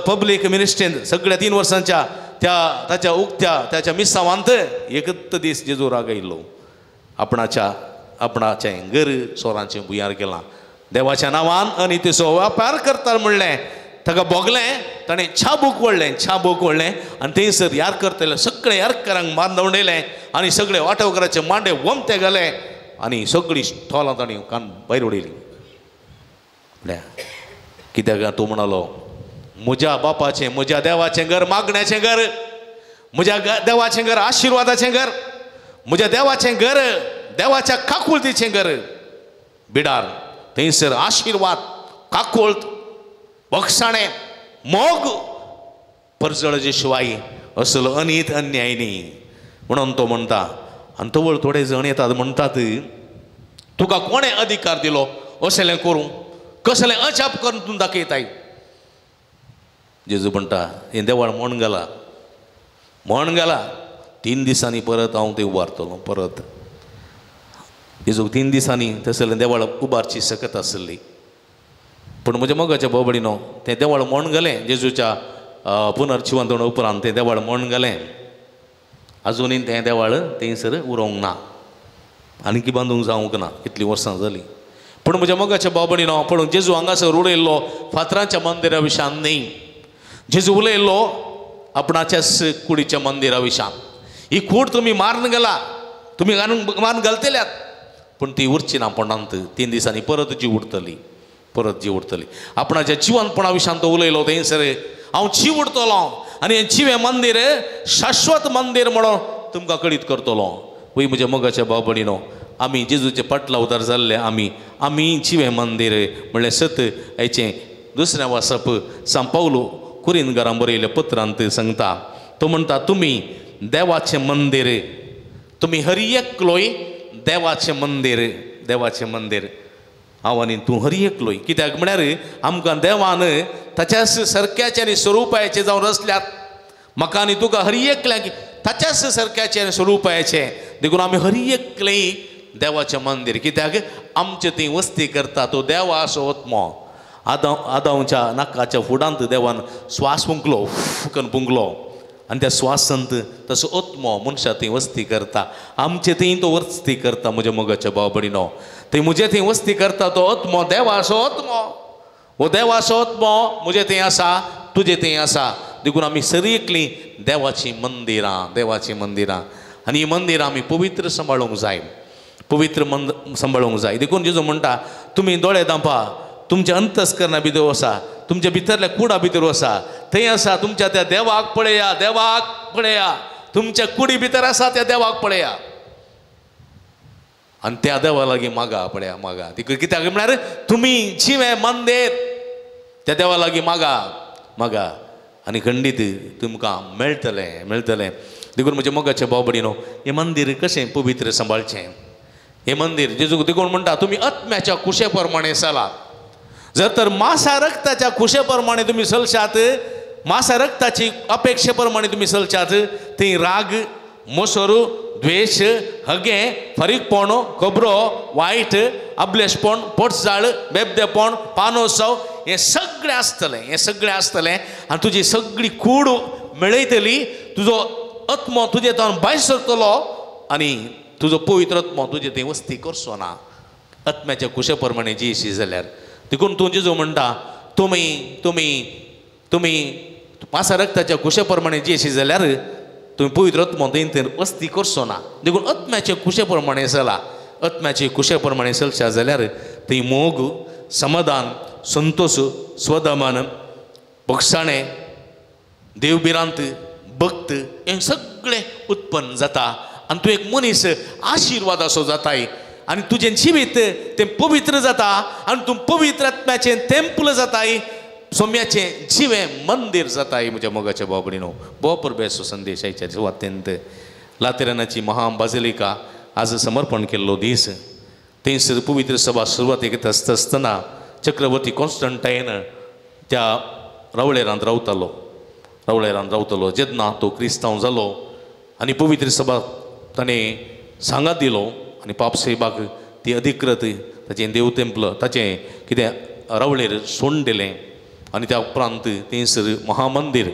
पब्लीक मिनिस्ट्रींत सगळ्या 3 वर्सांच्या ताच्या उक्त्या ताच्या मिसावांत एकच दीस जेजू राग आयिल्लो आपणाचें घर सोरांचें बुयार केलां देवाच्या नांवान अनितीचो व्यापार करता म्हणलें ताका भोगलें ताणें छाबूक व्हडलें आनी थंयसर यार करतले सगळे यारकारांक मारून उडयलें आनी सगळे वांटोवकाराचे मांडे वमते घाले आनी सगळीं स्टॉलां ताणें कान भायर उडयलीं कित्याक तूं म्हणलो म्हज्या बापाचें म्हज्या देवाचें घर मागण्याचें घर म्हज्या देवाचें घर आशिर्वादाचें घर म्हज्या देवाचें घर देवाच्या काकुळतीचें घर बिडार थंयसर आशिर्वाद काकुळत बक्षाणें मोग परजळजे शिवाय असलो अनीत अन्याय न्ही म्हणून तो म्हणटा आनी तो वळ थोडे जण येतात म्हणटात तुका कोणें अधिकार दिलो असलें करूं कसलें अजाप करून तूं दाखयताय जेजू म्हणटा हें देवाळ म्हण घाला 3 दिसांनी परत हांव तें उबारतलो परत जेजूक 3 दिसांनी तसलें देवाळ उबारची सकत आसली पूण म्हज्या मोगाच्या भाव भयणीनो तें देवाळ म्हण घालें जेजूच्या पुनर्जिवंतवण उपरांत तें देवाळ म्हण घालें आजुनूय तें देवाळ थंयसर उरोवंक ना आनीक बांदूंक जावंक ना कितलीं वर्सां जालीं पूण म्हज्या मोगाच्या भाव भयणीनो पळोवन जेजू हांगासर उडयल्लो फातरांच्या मंदिरा विशान न्ही जेजू उलयल्लो आपणाच्याच कुडीच्या मंदिरा विशान ही कूड तुमी मारून घाला तुमी मारून घालतल्यात पूण ती उरची ना पोंडांत 3 दिसांनी परत जी उरतली आपणाच्या जिवनपणा विशान तो उलयलो थंयसर हांव जीव उरतलो आनी हें जीव हें मंदीर शाश्वत मंदीर म्हणून तुमकां कळीत करतलो वय म्हज्या मोगाच्या भाव भयणीनो आमी जेजूचे पटला उदार जाल्ले आमी जीव हें मंदीर म्हणल्यार सत हेचें दुसरें वाचप सांत पौलो कुरिंथकारांक बरयल्ल्या पत्रांत सांगता तो म्हणटा तुमी देवाचें मंदीर तुमी हर एकलोय देवाचें मंदीर हांव आनी तूं हर एकलोय कित्याक म्हळ्यार आमकां देवान ताच्याच सारक्याचे आनी स्वरुपाचे जावन आसल्यात म्हाका आनी तुका हर एकल्याक ताच्याच सारक्याचे आनी स्वरुपाचे देखून आमी हर एकलेय देवाचें मंदीर कित्याक आमचे थंय वस्ती करता तो देवा असो आत्मो आदांच्या नाकाच्या फुडांत देवान स्वास पुंकलो आनी त्या स्वासांत तसो आत्मो मनशा थंय वस्ती करता आमचे थंय तो वस्ती करता म्हज्या मोगाच्या भाव भयणीनो थंय म्हजे थंय वस्ती करता तो आत्मो देवाचो आत्मो हो देवाचो आत्मो म्हजे थंय आसा तुझे तें आसा देखून आमी सरीकलीं देवाची मंदिरां आनी ही मंदिरां आमी पवित्र सांबाळूंक जाय सांबाळूंक जाय देखून जेजू म्हणटा तुमी दोळे धांपा तुमच्या अंतस्करणा भितर वसा तुमच्या भितरल्या कुडा भितर वसा थंय आसा तुमच्या त्या देवाक पळया तुमच्या कुडी भितर आसा त्या देवाक पळया आनी त्या देवा लागीं मागा देखून कित्याक म्हळ्यार तुमी जिवें मंदीर त्या देवा लागीं मागा आनी खंडीत तुमकां मेळटलें देखून म्हज्या मोगाच्या भाव भयणीनो हें मंदीर कशें पवित्र सांबाळचें हें मंदीर जेजू देखून म्हणटा तुमी आत्म्याच्या कुशे प्रमाणे चलात जर तर मासा रक्ताच्या कुशे प्रमाणे तुमी चलशात मासा रक्ताची अपेक्षे प्रमाणे तुमी चलशात थंय राग मोसोर द्वेश हगे फरीकपण खबरो वायट अबलेशपण पोटजाळ बेबदेपण पानोत्सव हें सगळें आसतलें आनी तुजी सगळी कूड मेळयतली तुजो आत्मो तुजे तावन भायर सरतलो आनी तुजो पवित्र आत्मो तुजे थंय वस्ती करचो ना आत्म्याच्या कुशे प्रमाणे जीशी जाल्यार देखून तूं जेजू म्हणटा तुमी मासा रक्ताच्या कुशे प्रमाणे जीशी जाल्यार तुमी पवित्र आत्मो थंय वस्ती करचो ना देखून आत्म्याच्या कुशे प्रमाणे चला आत्म्याचे कुशे प्रमाणे चलशा जाल्यार थंय मोग समाधान संतोष स्वदमन भक्षाणें देवबिरांत भक्त हें सगळें उत्पन्न जाता आनी तूं एक मनीस आशिर्वाद असो जाताय आनी तुजें जिवीत तें पवित्र जाता आनी तूं पवित्र आत्म्याचें तेंपल जाताय सोम्याचें जिवें मंदीर जाताय म्हज्या मोगाच्या भाव भयणीनो भोव परबेचो संदेश आयच्या सुवातेंत लातेरानाची महाबाजिलिका आज समर्पण केल्लो दीस थंयसर पवित्र सभा सुरवातेक येता आसतना चक्रवर्ती कॉन्स्टंटायन त्या रावळेरांत रावतालो जेन्ना तो क्रिस्तांव जालो आनी पवित्र सभा ताणें सांगात दिलो आनी पापसेबाक ती अधिकृत ताचें देव तेंपल ताचें कितें रावळेर सोडून दिलें आनी त्या उपरांत थंयसर महामंदीर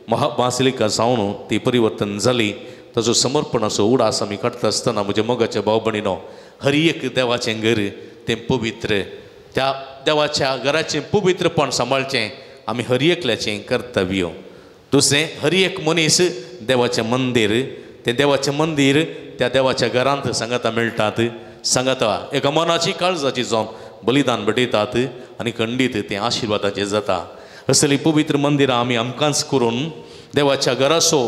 महाबासिलिका जावन ती परिवर्तन जाली ताचो समर्पण असो उडास आमी काडटा आसतना म्हज्या मोगाच्या भाव भयणीनो हर एक देवाचें घर तें पवित्र त्या देवाच्या घराचें पवित्रपण सांबाळचें आमी हर एकल्याचें कर्तव्य दुसरें हर एक मनीस देवाचें मंदीर तें देवाचें मंदीर त्या देवाच्या घरांत सांगाता मेळटात सांगाता एका मनाची काळजाची जावन बलिदान भेटयतात आनी खंडीत तें आशिर्वादाचें जाता असली पवित्र मंदिरां आमी आमकांच करून देवाच्या घराचो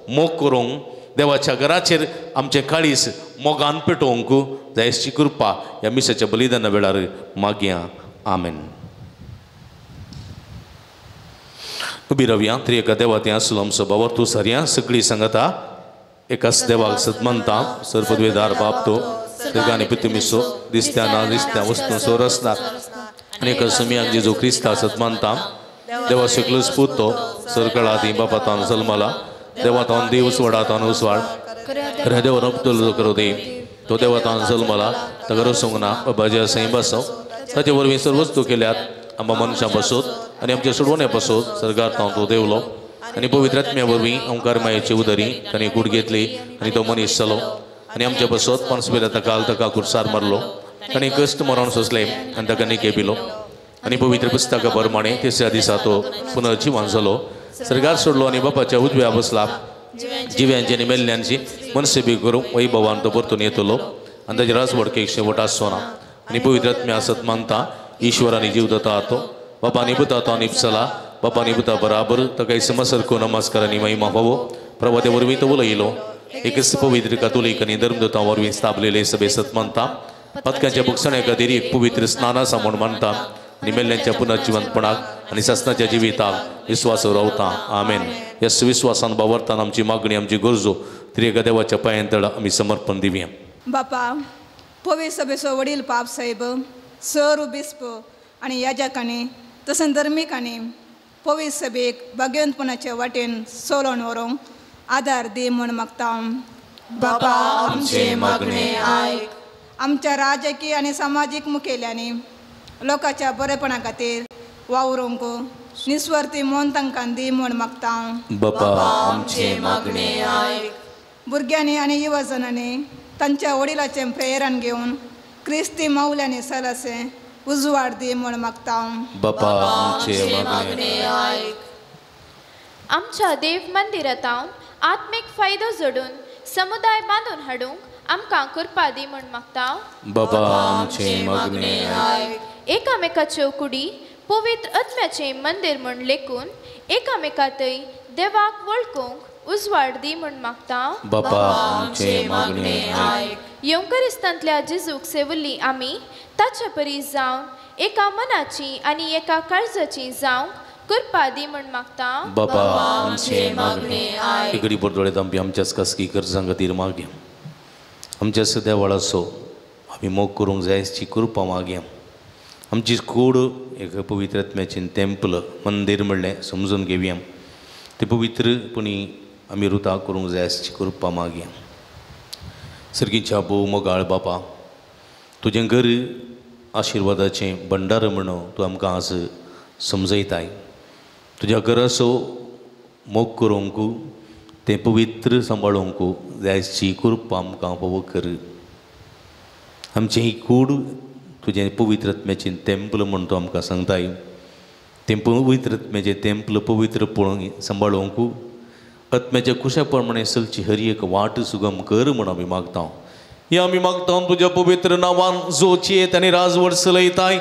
मोग करूंक देवाच्या घराचेर आमचें काळीज मोगान पेटोवंक जाय अशी कृपा ह्या मिसाच्या बलिदाना वेळार मागया आमेन. उबी रावया त्रिएका देवा तें आसलो आमचो बावर तूं सरया सगळीं सांगता एकाच देवाक सतमंता सर्पद्वेदार बाप तो जगाने पितुमिसो दिसत्या ना दिसत्या वस्तू सोर आसता आनी एका समियाक जेजू क्रिस्ता सतमंता देवा सकलो स्पुतो सरकळा ती बापातान जल्मला देवातान देव उसवाडातान उसवाड खऱ्या देवा रक्तलो करो दे तो देवातान जल्मला ताका सोंगना बाबाजी सई बसव ताचे वरवीं सर्व वस्तू केल्यात आमकां मनशां बसोत आनी आमच्या सोडवण्या बसोत सरगार तो देवलो आनी पवित्र आत्म्या वरवीं ओंकार मायेची उदरी ताणें कूड घेतली आनी तो मनीस जालो आनी आमच्या बसोत पंचवेला ताका कुर्सार मारलो ताणें कश्ट मरण सोंसलें आनी ताका निके पिलो आनी पवित्र पुस्तका प्रमाणे तिसऱ्या दिसा तो पुनर्जिवन जालो सरगार सोडलो आनी बापाच्या उजव्या बसला जिव्यांची आनी मेल्ल्यांची मनसेबी करूंक वैभवान तो परतून येतलो आनी ताची राजवडकेक शेवट आसचो ना आनी पवित्र आत्म्या सत मानता ईश्वरानी जीव दता तो बापा निभता तो निपसला बापा निभता बराबर ताका समसरको नमस्कार आनी महिमा व्हावो प्रभाते वरवीं तो उलयलो एकच पवित्र कातोलीक आनी धर्मदूतां वरवीं स्थापलेले सभे सत मानता पथकांच्या भक्षण्या खातीर एक पवित्र स्नान आसा म्हूण मानता आनी मेल्ल्यांच्या पुनर्जिवंतपणाक आनी सस्नाच्या जिविताक विस्वास रावता आमेन. ह्या सुविस्वासान बावरतान आमची मागणी आमची गरजो त्रिएका देवाच्या पांयांतळ आमी समर्पण दिवया. बापा पवित्र सभेचो वडील पाप साहेब सर बिस्प आनी याजकांनी तसोच धर्मीकांनी पवित्र सभेक भाग्यवंतपणाच्या वाटेन चलोवन व्हरूंक आदार दी म्हूण मागता. बापा आमचे मागणे आयक. आमच्या राजकीय आनी सामाजीक मुखेल्यांनी लोकांच्या बरेपणा खातीर वावरूंक निस्वार्थी मोन तांकां दी म्हूण मागता. बापा आमचे मागणे आयक. भुरग्यांनी आनी युवजनांनी तांच्या वडिलांचें प्रेरण घेवन क्रिस्ती माऊल्यांनी सलासे उजवाड दी म्हूण मागता. बापा आमचे मागणे आयक. आमच्या देव मंदिरांत आत्मीक फायदो जोडून समुदाय बांदून हाडूंक आमकां कृपा दी म्हूण मागता। बाबा आमचे मागणे आयक। एकामेकाच्यो कुडी पवित्र आत्म्याचें मंदिर म्हूण लेखून एकामेकांतय देवाक वळखूंक उजवाड दी म्हूण मागता। बाबा आमचे मागणे आयक। येवकारिस्तांतल्या जेजूक सेवल्ली आमी ताचे परी जावन एका मनाची आनी एका काळजाची जावंक कृपा दी म्हूण मागता। बाबा आमचे मागणे आयक। इकडी परतोळेत आमी आमच्याच खासगीकर संगतीर मागया। आमच्या सद्या वळासो आमी मोग करूंक जाय अशी कृपा मागया। आमची कूड एक पवित्र आत्म्याचें टेंपल मंदिर म्हणलें समजून घेवया। ते पवित्रपणी आमी रुता करूंक जाय अशी कृपा मागया। सर्गीच्या भोव मोगाळ बापा, तुजें घर आशिर्वादाचें भंडार म्हणून तूं आमकां आज समजयताय। तुज्या घराचो मोग करूंक तें पवित्र सांबाळूंक जाय अशी कृपा आमकां फावो कर। आमचें ही कूड तुजें पवित्र आत्म्याचें टेंपल म्हूण तूं आमकां सांगताय। तें पवित्र आत्म्याचें टेंपल पवित्र पळोवन सांबाळूंक आत्म्याच्या कुशा प्रमाणे चलची हरी एक वाट सुगम कर म्हूण आमी मागता। हे आमी मागता तुज्या पवित्र नांवान जो चेत आनी राजवट चलयताय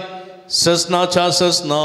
ससनाच्या ससना।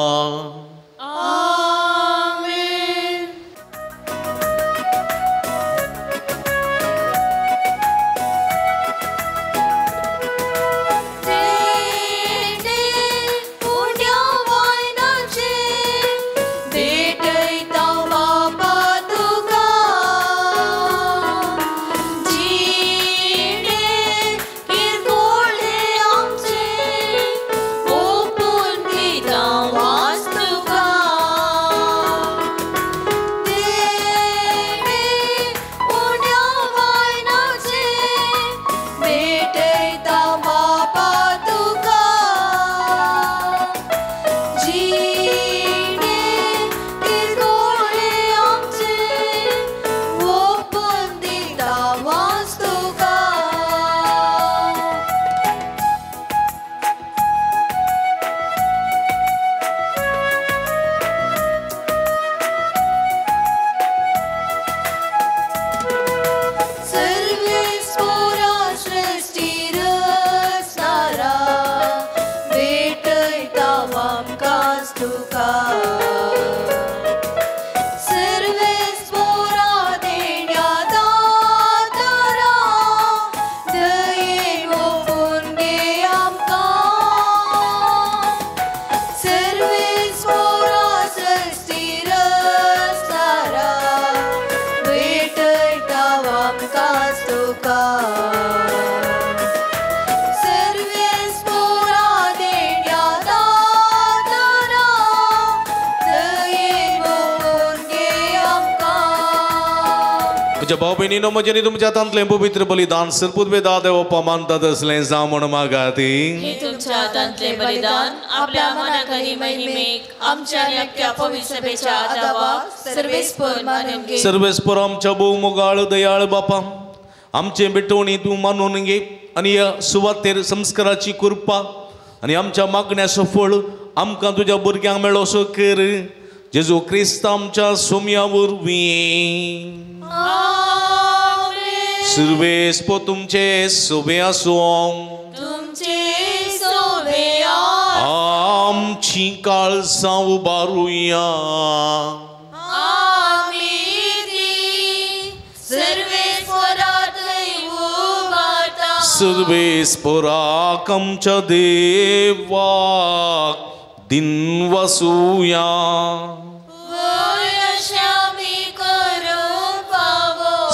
भाव बहिणीनो म्हजे तुमच्या हातांतलें पवित्र बलिदान सरपूत वेदा देवपा मानतात असलें जावं म्हूण मागाती। हे तुमच्या हातांतलें बलिदान आपल्या मनाकरी महिमेक आमच्या आनी अख्ख्या पवित्र सभेच्या आदावाक सर्वेस्पर मानून घे। सर्वेस्पर आमच्या भोव मोगाळ दयाळ बापा, आमचे बेटवणी तूं मानून घे आनी ह्या सुवातेर संस्काराची कृपा आनी आमच्या मागण्याचो फळ आमकां तुज्या भुरग्यांक मेळो असो कर। जेजू क्रिस्त आमच्या सोम्या वरवीं सर्वेस्पर तुमचे सोबे आसूं। तुमचे सोबे आमची काळजां उबारुया। सर्वेस्पराक आमच्या देवाक दिन वासुया।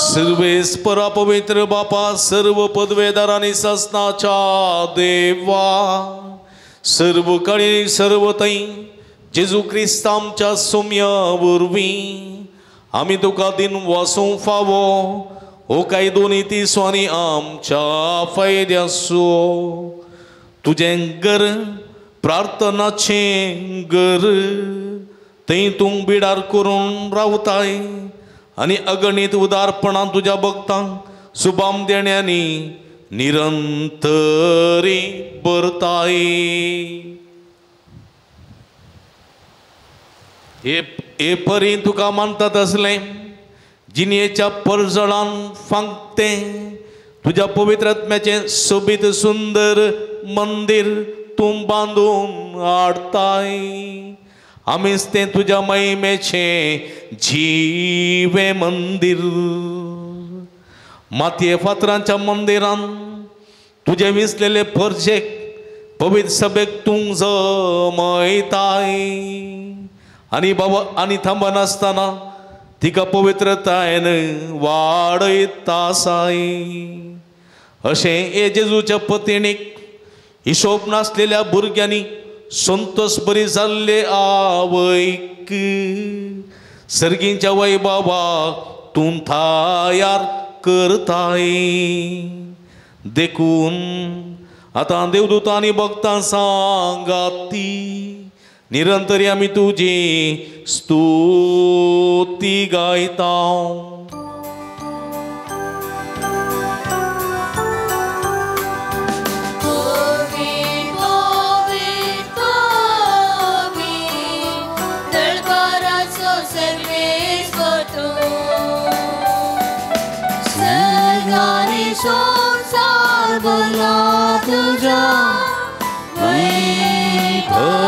सर्वेस्परा पवित्र बापा, सर्व पदवेदार आनी ससनाच्या देवा, सर्व काळी सर्व तै जेजू क्रिस्त आमच्या सोम्या वरवीं आमी तुका दिन वासूंक फावो हो काय दोनी तिसवांनी आमच्या फायद्याचो। तुजें घर प्रार्थनाचें घर, थंय तूं बिडार करून रावताय आनी अगणित उदारपणान तुज्या भक्तांक सुबाम देण्यांनी निरंतरी भरताय। हे ए परी तुका मानतात असले जिनेच्या परजळान फांकते तुझ्या पवित्र आत्म्याचे सोबीत सुंदर मंदिर तू बांधून हाडताय आमीच ते तुझ्या महिमेचे जीवे मंदिर मातये फातरांच्या मंदिरान तुझे विसलेले परजेक पवित्र सभेक तू जमयताय आणि बाबा आणि थांबा नासतना तिका पवित्रतायेन वाडयतासाय अशें हे जेजूच्या पत्नीक हिशोब नासलेल्या भुरग्यांनी संतोष बरी जाल्ले आवयक सर्गींच्या वैभवाक तूं तयार करताय देखून आतां देवदूत आनी भक्तां सांगाती निरंतरी आमी तुजी स्तुती गायता संसार भला तुझा वैभवा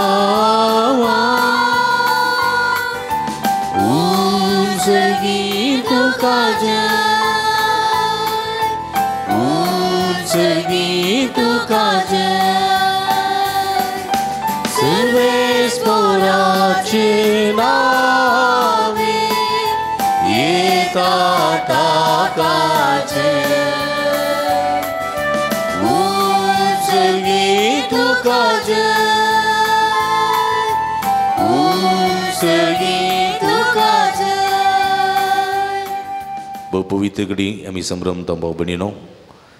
उंचगी तुका जय उंचगी तुका जय सर्वेश्वराचे नावे येता ताका जय पवित्र घडी आमी संभ्रमता भाव भयणीनो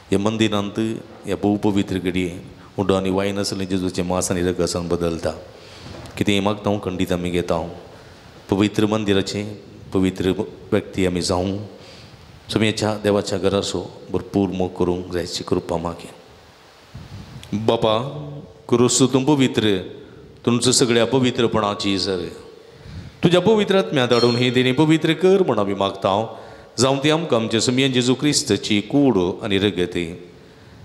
ह्या मंदिरांत ह्या भोव पवित्र घडये उडो आनी वायन आसलें जेजूचे मांस आनी रगत बदलता कितें मागता खंडीत आमी घेता पवित्र मंदिराचे पवित्र व्यक्ती आमी जावं सुमेच्या देवाच्या घराचो भरपूर मोग करूंक जायची कृपा मागे बापा करूस तूं पवित्र तुमचो सगळ्या पवित्रपणाची सर तुज्या पवित्र आत्म्या धाडून ही देणी पवित्र कर म्हण आमी मागता जावं ती आमकां आमच्या सुमयेन जेजू क्रिस्ताची कूड आनी रगती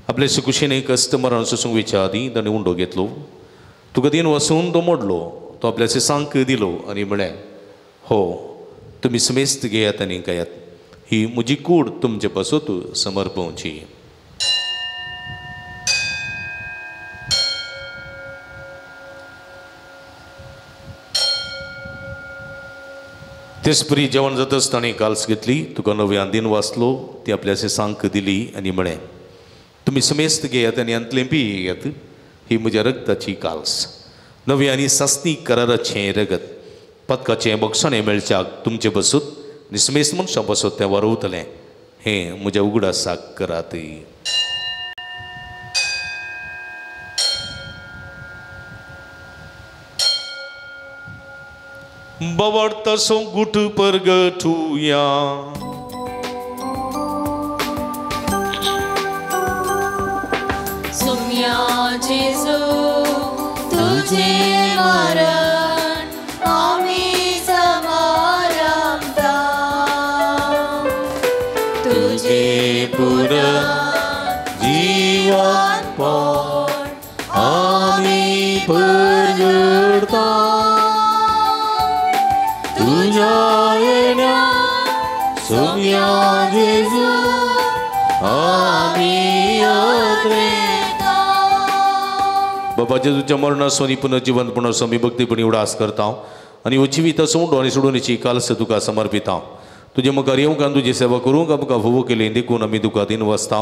आपल्या सुकुशेन कस्टमरान सोसूंक विचारी ताणें उंडो घेतलो तुका दिन वचून तो मोडलो तो आपल्या सिसांक दिलो आनी म्हळें हो तुमी सुमेस्त घेयात आनी गायात ही म्हजी कूड तुमचे पासत समर्पवची तेच परी जेवण जाता आसतना काल्स घेतली तुका नव्यान दिन वाचलो ती आपल्या सिसांक दिली आनी म्हळें तुमी समेस्त घेयात आनी अंतलें पियेयात ही म्हज्या रगताची काल्स नवे आनी सासणी कराराचें रगत पदकाचें बक्षणें मेळच्याक तुमचे बसूत आनी समेस्त मनशां बसत तें वारवतलें हें म्हज्या उगडासाक करात Bawarta song gutu pergetuya Sumya Jesu tujhe maran ami samaramta tujhe pura jiwan por ami pergerta Sumya Jesu आम्ही अत्रेता बाबा जेजूच्या मरणासोनी पुनर्जीवनपणासो आमी भक्तीपणी उडास करता आनी हो जिवीत सोडून आनी सोडूनची काल्स तुका समर्पिता तुजे मुखार येवंक आनी तुजी सेवा करूंक आमकां फोव केली देखून आमी तुका दिन वचता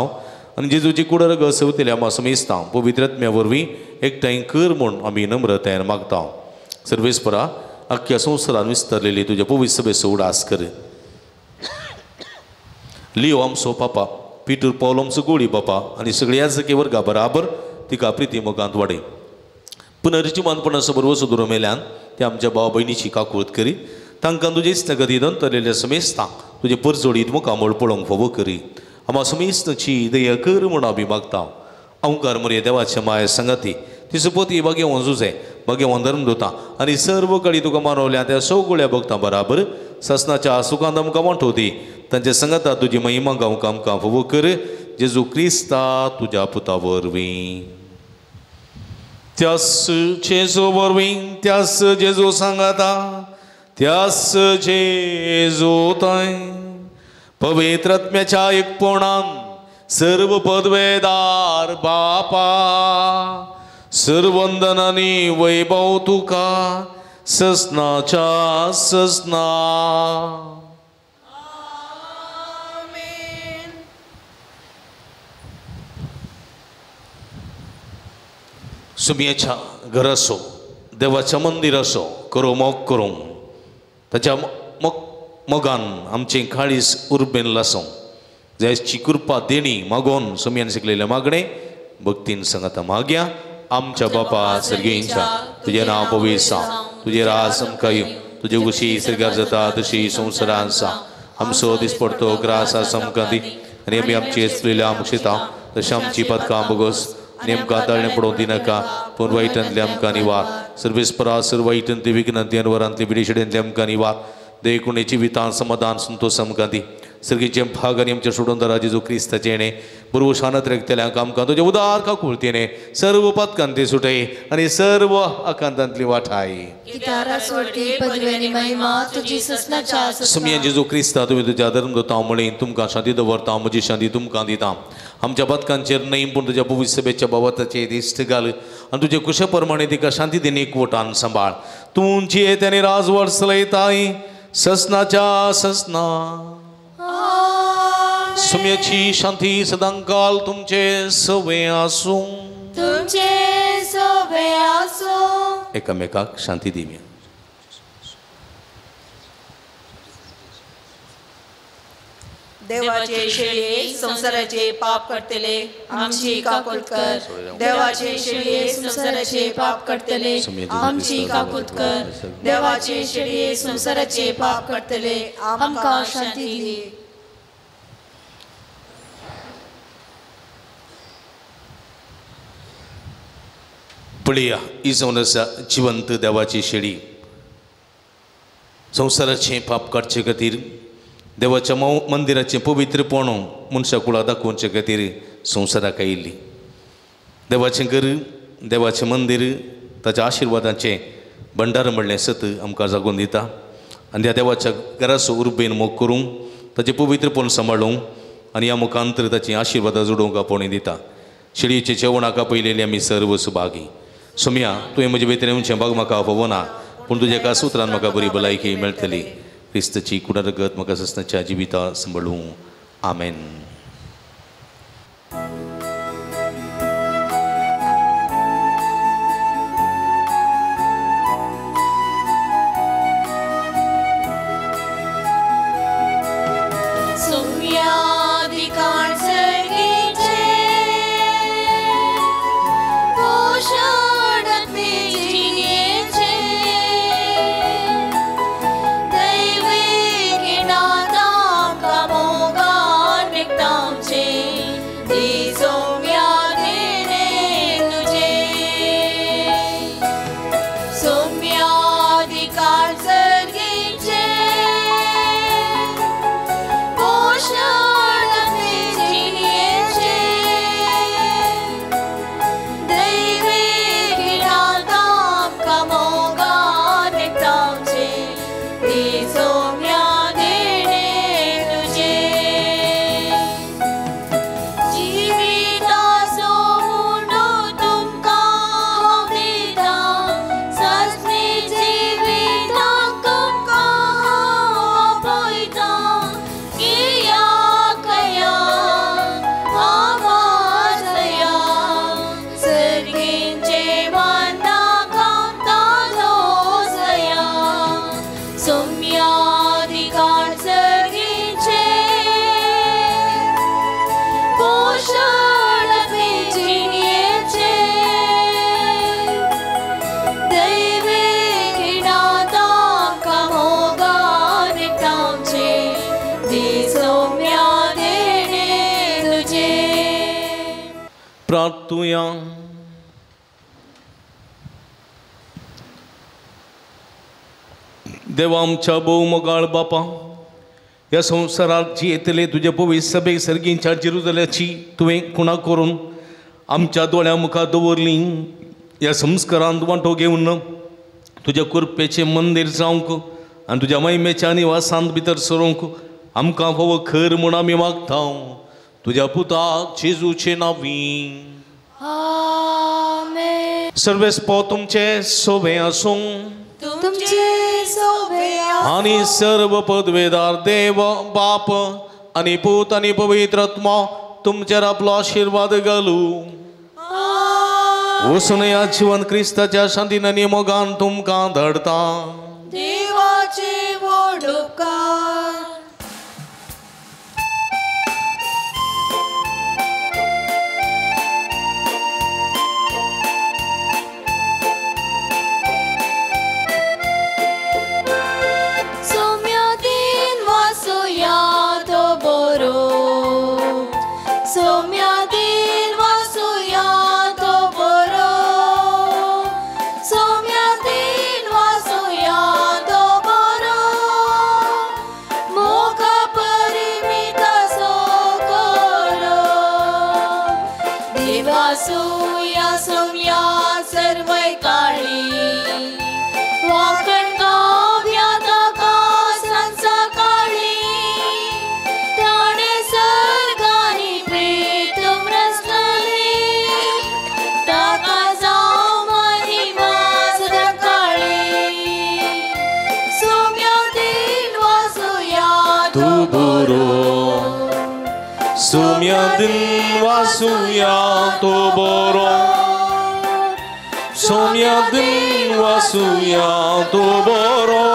आनी जेजूची कुडर गसवतले आमी समेजता पवित्र आत्म्या वरवीं एकठांय कर म्हूण आमी नम्रतायेन मागता सर्वेस्परा अख्ख्या संवसारान विस्तारलेली तुज्या पवित्र सभेचो उडास कर लिओ आमचो पापा पिटर पौल आमचो गोडी बापा आनी सगळ्या जके वर्गा बराबर तिका प्रिती मोगांत वाडय पुनर्जीवनपणाचो बरोबर सुदूर मेल्यान ते आमच्या भाव भयणीची काकुळत करी तांकां तुजे इस्तगती दंतलेल्या समेस्तां तुजे परजोडीत मुखामळ पळोवंक फोव करी आमा समेस्तची दया कर म्हूण आमी मागता अवकार मरे देवाच्या माय संगती तिसपोती भाग्यवान जुसे भाग्यवान धर्मदूता आनी सर्व कडी तुका मारवल्या त्या सगळ्या भक्तां बराबर ससनाच्या सुखांत आमकां वांटोवती तांच्या संगता तुजी महिमा गावंक आमकां फोव कर जेजू क्रिस्ता तुज्या पुता वरवीं त्यास जेजू वरवीं त्यास जेजू सांगाता त्यास जेजू ताय पवित्र आत्म्याच्या एकपणान सर्व पदवेदार बापा सर्वंदनानी वैभव तुका ससनाच्या ससना सुमयेच्या घर असो देवाच्या मंदिर असो करो मोग करूंक ताच्या मोगान आमचें काळीज उर्बेन लासूं जायची कृपा देणी मागोन सुमयान शिकलेले मागणे भक्तीन सांगता मागया आमच्या बापा सर्गेंच्या तुझे नाव पवित्र तुझे राज आमकां तुझे उशी सरकार जाता तशी संवसारांत आसा आमचो दिसपडतो ग्रास आसा आमकां दी आनी आमी आमची असलेल्या मुक्षिता तशी आमची पदकां बगोस नेमकां ताळणे पडोवंक दिनाका पूण वायटांतले आमकां निवार सर्वेस्परा सर्व वायटांतली विघ्नांतली आनी वरांतली बिडेशिडेंतली आमकां निवार देखुणेची वितान समाधान संतोष आमकां दी सर्गीचे भाग आनी आमच्या सोडून जेजू क्रिस्ताचे येणे बरो शानत रेगतल्यांक आमकां तुजे उदार काकुळतेने सर्व पदकांती सुटय आनी सर्व आकांतांतली वाठाय सुमया जेजू क्रिस्ता तुमी तुज्या धर्मदूता म्हणीन तुमकां शांती दवरता म्हजी शांती तुमकां दिता आमच्या पदकांचेर न्हय पूण तुज्या पवित्र सभेच्या बाबताचेर दिश्ट घाल आनी तुजे कुशे प्रमाणे तिका शांती दिनी एकवटान सांबाळ तूं जियेत आनी राजवट चलयताय ससनाच्या ससना सुमयाची शांती सदांकाल तुमचे सवे आसूं एकामेकाक शांती दिवया देवाचे शेळये संसाराचे पाप करतले आमची काकुळ कर देवाचे शेळये संसाराचे पाप करतले आमची काकुळ कर देवाचे शेळये संसाराचे पाप करतले आमकां शांती दी पळया ही जावन आसा जिवंत देवाची शेळी संसाराचे पाप काडचे खातीर देवाच्या मंदिराचें पवित्रपण मनशा कुळाक दाखोवचे खातीर संवसाराक आयिल्ली देवाचें घर देवाचें मंदिर ताच्या आशिर्वादाचें भंडार म्हणलें सत आमकां जागोवन दिता आनी त्या देवाच्या घराचो उर्बेन मोग करूंक ताचें पवित्रपण सांबाळूंक आनी ह्या मुखांतर ताची आशिर्वादां जोडूंक आपोवणी दिता शेळयेचे जेवणाक आपयलेली आमी सर्व सुभागी सुमया तुवें म्हजे भितर भाग म्हाका फोवो ना पूण तुज्या कासूत्रान म्हाका बरी भलायकी मेळटली क्रिस्ताची कुडारगत म्हाका ससनाच्या जिविता सांबाळूं आमेन प्रार्थुया देवा आमच्या भोव मोगाळ बापा, ह्या संवसारात जी येतले तुझे पवित्र सभेक सर्गींच्या जेरुसलेमाची तुवें खुणा करून आमच्या दोळ्या मुखार दवरली. ह्या संस्कारांत वांटो घेवन तुझ्या कृपेचें मंदीर जावंक आनी तुज्या महिमेच्या निवासांत भितर सरूंक आमकां फावो खर म्हूण आमी मागता. तुज्या पुताक जेजूचे नांवी. आमेन. सर्वेस्पो तुमचे सोबे आसूं तुमचे सोबे आनी सर्व पदवेदार देव बाप आनी पूत आनी पवित्र आत्मा तुमचेर आपलो आशीर्वाद घालू. वचून ह्या जीवन क्रिस्ताच्या शांतीन आनी मोगान तुमकां धाडता. देवाचे व्हड उपकार. Somyadin wasuya to boro. Somyadin wasuya to boro.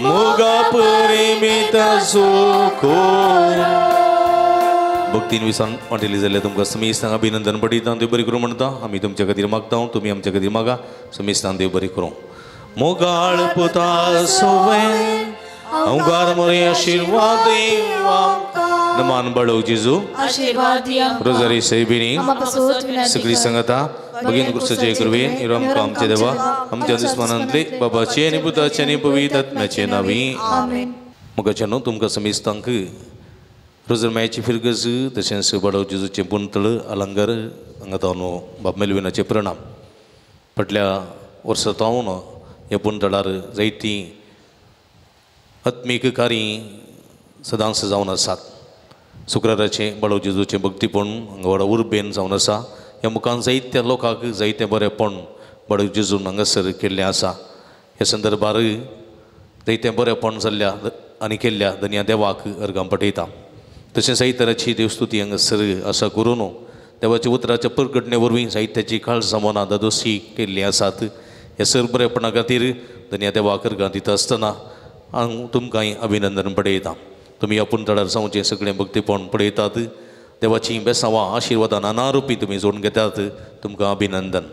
Moga perimita sukor. भक्तीन विसान वाटेली जाल्यार तुमकां समेस्तांक अभिनंदन पडयता. देव बरी करूं म्हणटा. आमी तुमच्या खातीर मागता, तुमी आमच्या खातीर मागा. समेस्तांक देव बरी करूं. मोगाळ पुता सोवे अवगार मरे आशीर्वाद देवा. नमान बळो जेजू आशीर्वाद दिया. रोजारी सैबिनी सगळी संगता भगीन कुर्साचे कृपेन इरम आमचे देवा आमच्या दुस्मानांतले बाबाचे आनी पुताचे आनी पवित्र आत्म्याचे नांवी. आमेन. मोगाच्यानो तुमकां समेस्तांक रोजर मायाची फिरगज तशेंच बळो जेजूचे पुंतळ अलंकार हांगा तावन बाब मेलविनाचे प्रणाम. फाटल्या वर्सा तावन ह्या पुंतळार जायतीं आत्मीक कार्य सदांच जावन आसात. शुक्राराचे बळो जेजूचे भक्तीपण हांगा व्हडा उर्बेन जावन आसा. ह्या मुखान जायत्या लोकांक जायतें बरेंपण बळो जेजून हांगासर केल्लें आसा. ह्या संदर्भार जायतें बरेंपण जाल्ल्या आनी केल्ल्या धन्या देवाक अर्गां पठयता. तशेंच जायते तरांची देवस्तुती हांगासर आसा करून देवाच्या उतराच्या प्रगटणे वरवीं जायत्याची काळजां मनां दादोशी केल्लीं आसात. ह्या सर बरेपणा खातीर धन्या देवाक अर्गां दिता आसतना हांव तुमकांय अभिनंदन पडयतां. तुमी ह्या पुंतळार जावचें सगळें भक्तीपण पळयतात. देवाची बेसांवां आशिर्वादान अनारुपी तुमी जोडून घेतात. तुमकां अभिनंदन.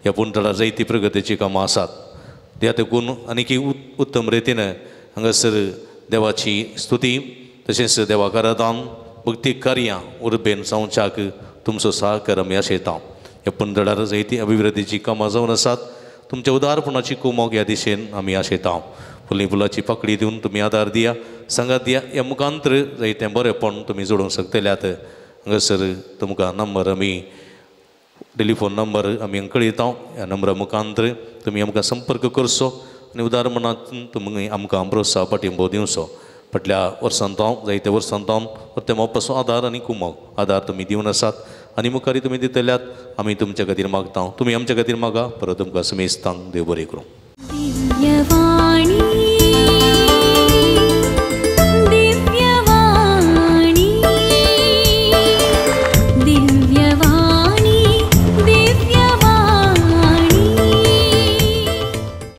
ह्या पुंतळार जायतीं प्रगतीची कामां आसात. त्या देखून आनीक उत्तम रितीन हांगासर देवाची स्तुती तशेंच देवाक आराधन भक्ती कार्यां उर्बेन जावच्याक तुमचो सहकार आमी आशेता. ह्या पुंतळार जायतीं अभिवृद्धीची कामां जावन आसात. तुमच्या उदारपणाची कुमोग ह्या दिशेन आमी आशेता. फुली फुलाची पाकळी दिवन तुमी आदार दिया, सांगात दिया. ह्या मुखांतर जायतें बरेंपण तुमी जोडूंक शकतल्यात. हांगासर तुमकां नंबर आमी टेलिफोन नंबर आमी हांगा कळयता. ह्या नंबरा मुखांतर तुमी आमकां संपर्क करचो आनी उदारपणांतून तुमी आमकां प्रोत्साह पाठिंबो दिवचो. फाटल्या वर्सांत जायत्या वर्सांत ते मोपाचो आदार आनी कुमोग आदार तुमी दिवन आसात आनी मुखारी तुमी दितल्यात. आमी तुमच्या खातीर मागता. तुमी आमच्या खातीर मागा. परत तुमकां समेस्तांक देव बरें करूं.